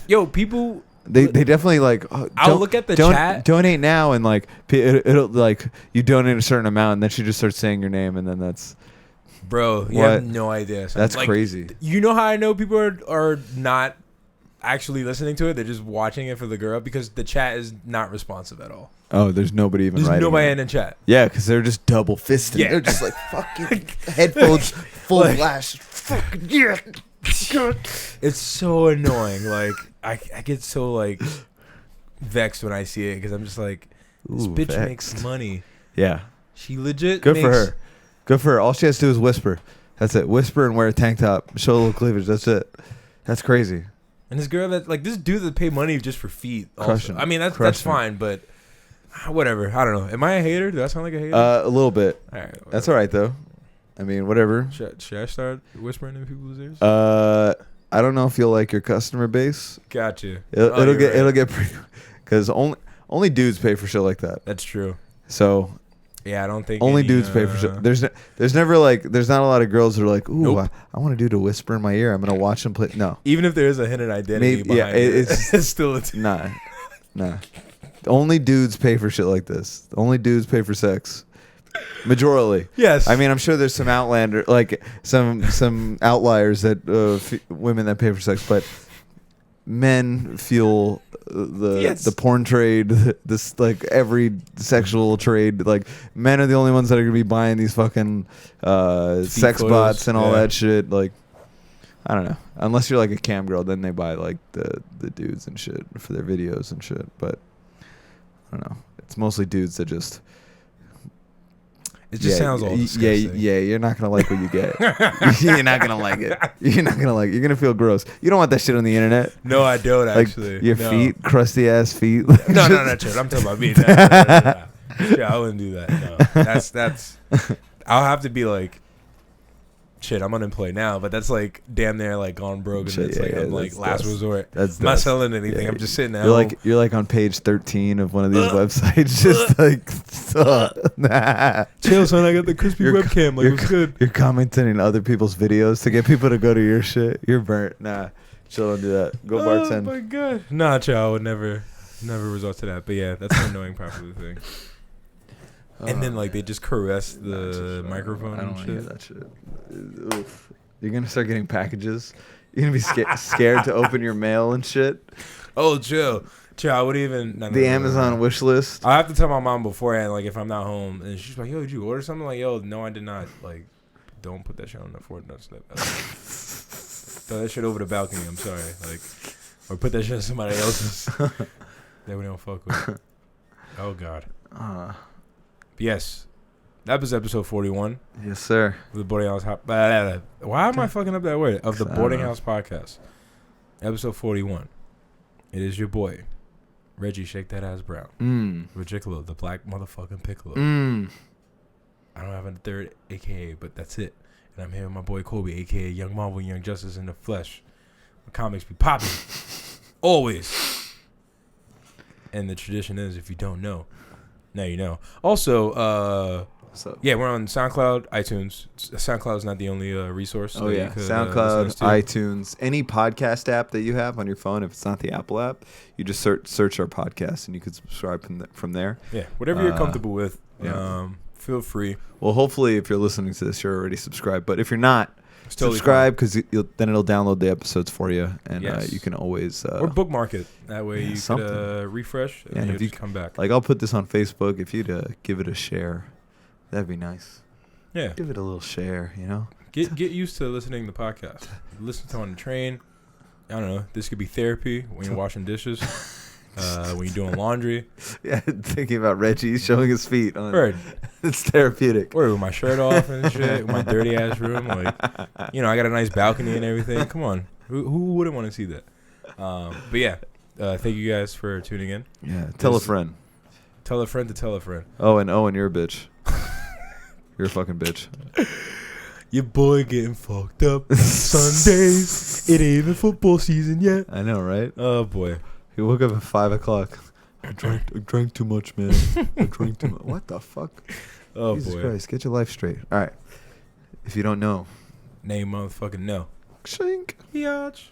Yo, people. They definitely like. I'll look at the chat. Donate now, and like it'll like you donate a certain amount, and then she just starts saying your name, and then that's. Bro, you have no idea. That's like, crazy. You know how I know people are not actually listening to it? They're just watching it for the girl because the chat is not responsive at all. Oh, there's nobody even writing. There's nobody in the chat. Yeah, because they're just double fisting. Yeah. They're just like fucking headphones full blast. Fucking yeah. It's so annoying. Like I get so like vexed when I see it because I'm just like, this bitch makes money. Yeah, she legit. Good for her. Good for her. All she has to do is whisper. That's it. Whisper and wear a tank top. Show a little cleavage. That's it. That's crazy. And this girl this dude that pay money just for feet. Also. I mean that's fine, but Whatever. I don't know. Am I a hater? Do I sound like a hater? A little bit. All right. Whatever. That's all right though. I mean, whatever. Should I start whispering in people's ears? I don't know if you'll like your customer base. Gotcha. It'll get pretty, because only dudes pay for shit like that. That's true. So yeah, I don't think only dudes pay for shit. There's never like there's not a lot of girls that are like, ooh, nope. I want a dude to whisper in my ear. I'm gonna watch them play. No, even if there is a hidden identity behind it's still nah. Only dudes pay for shit like this. Only dudes pay for sex. Majorly. Yes. I mean, I'm sure there's some some outliers that women that pay for sex, but men fuel the porn trade, this like every sexual trade. Like men are the only ones that are gonna be buying these fucking sex photos, bots and all that shit. Like I don't know, unless you're like a cam girl, then they buy like the dudes and shit for their videos and shit. But I don't know, it's mostly dudes that just. It just sounds all disgusting. Yeah, you're not going to like what you get. You're not going to like it. You're not going to like it. You're going to feel gross. You don't want that shit on the internet. No, I don't, actually. Like your feet, crusty-ass feet. No, Chad. I'm talking about me. Yeah, I wouldn't do that. No. That's... I'll have to be like... Shit, I'm unemployed now, but that's like damn near like gone broke, and it's I'm like last resort. I'm not selling anything. Yeah, I'm just sitting at home. You're like on page 13 of one of these websites, just like chill, son. I got the crispy webcam. Like it's good. You're commenting on other people's videos to get people to go to your shit. You're burnt. Nah, chill, don't do that. Go bartend. Oh my god. Nah, chill. I would never resort to that. But yeah, that's an annoying part of the thing. And then like they just caress the microphone. I don't want to hear that shit. Oof. You're gonna start getting packages. You're gonna be scared to open your mail and shit. Oh, chill. I wouldn't even. The Amazon wish list. I have to tell my mom beforehand, like if I'm not home, and she's like, "Yo, did you order something?" Like, "Yo, no, I did not." Like, don't put that shit on the Ford nuts. Throw that shit over the balcony. I'm sorry. Like, or put that shit on somebody else's that we don't fuck with. Oh God. Yes, that was episode 41. Yes, sir. The Boarding House. Why am I fucking up that word? Of the Boarding House Podcast. Episode 41. It is your boy, Reggie, Shake That Ass Brown. Reggie Colby, the black motherfucking piccolo. I don't have a third AKA, but that's it. And I'm here with my boy Colby, AKA Young Marvel, Young Justice in the flesh. The comics be popping. Always. And the tradition is, if you don't know, now you know. Also, yeah, we're on SoundCloud, iTunes. SoundCloud is not the only resource. Oh, yeah. SoundCloud, iTunes, any podcast app that you have on your phone. If it's not the Apple app, you just search our podcast and you can subscribe from there. Yeah, whatever you're comfortable with. Yeah. Feel free. Well, hopefully, if you're listening to this, you're already subscribed. But if you're not, subscribe, because then it'll download the episodes for you, and you can always or bookmark it. That way you can refresh and if you come back. Like I'll put this on Facebook. If you'd give it a share, that'd be nice. Yeah, give it a little share. You know, get used to listening to the podcast. Listen to it on the train. I don't know. This could be therapy when you're washing dishes. When you're doing laundry. Yeah, thinking about Reggie showing his feet. It's therapeutic. Or with my shirt off and shit, with my dirty ass room. Like, I got a nice balcony and everything. Come on. Who wouldn't want to see that? But yeah, thank you guys for tuning in. Yeah, tell a friend. Tell a friend to tell a friend. Oh, and you're a bitch. You're a fucking bitch. Your boy getting fucked up Sundays. It ain't even football season yet. I know, right? Oh, boy. He woke up at 5 o'clock. I drank too much, man. I drank too much. What the fuck? Oh, Jesus boy. Christ, get your life straight. All right. If you don't know. Name motherfucking no. Shink. Biatch.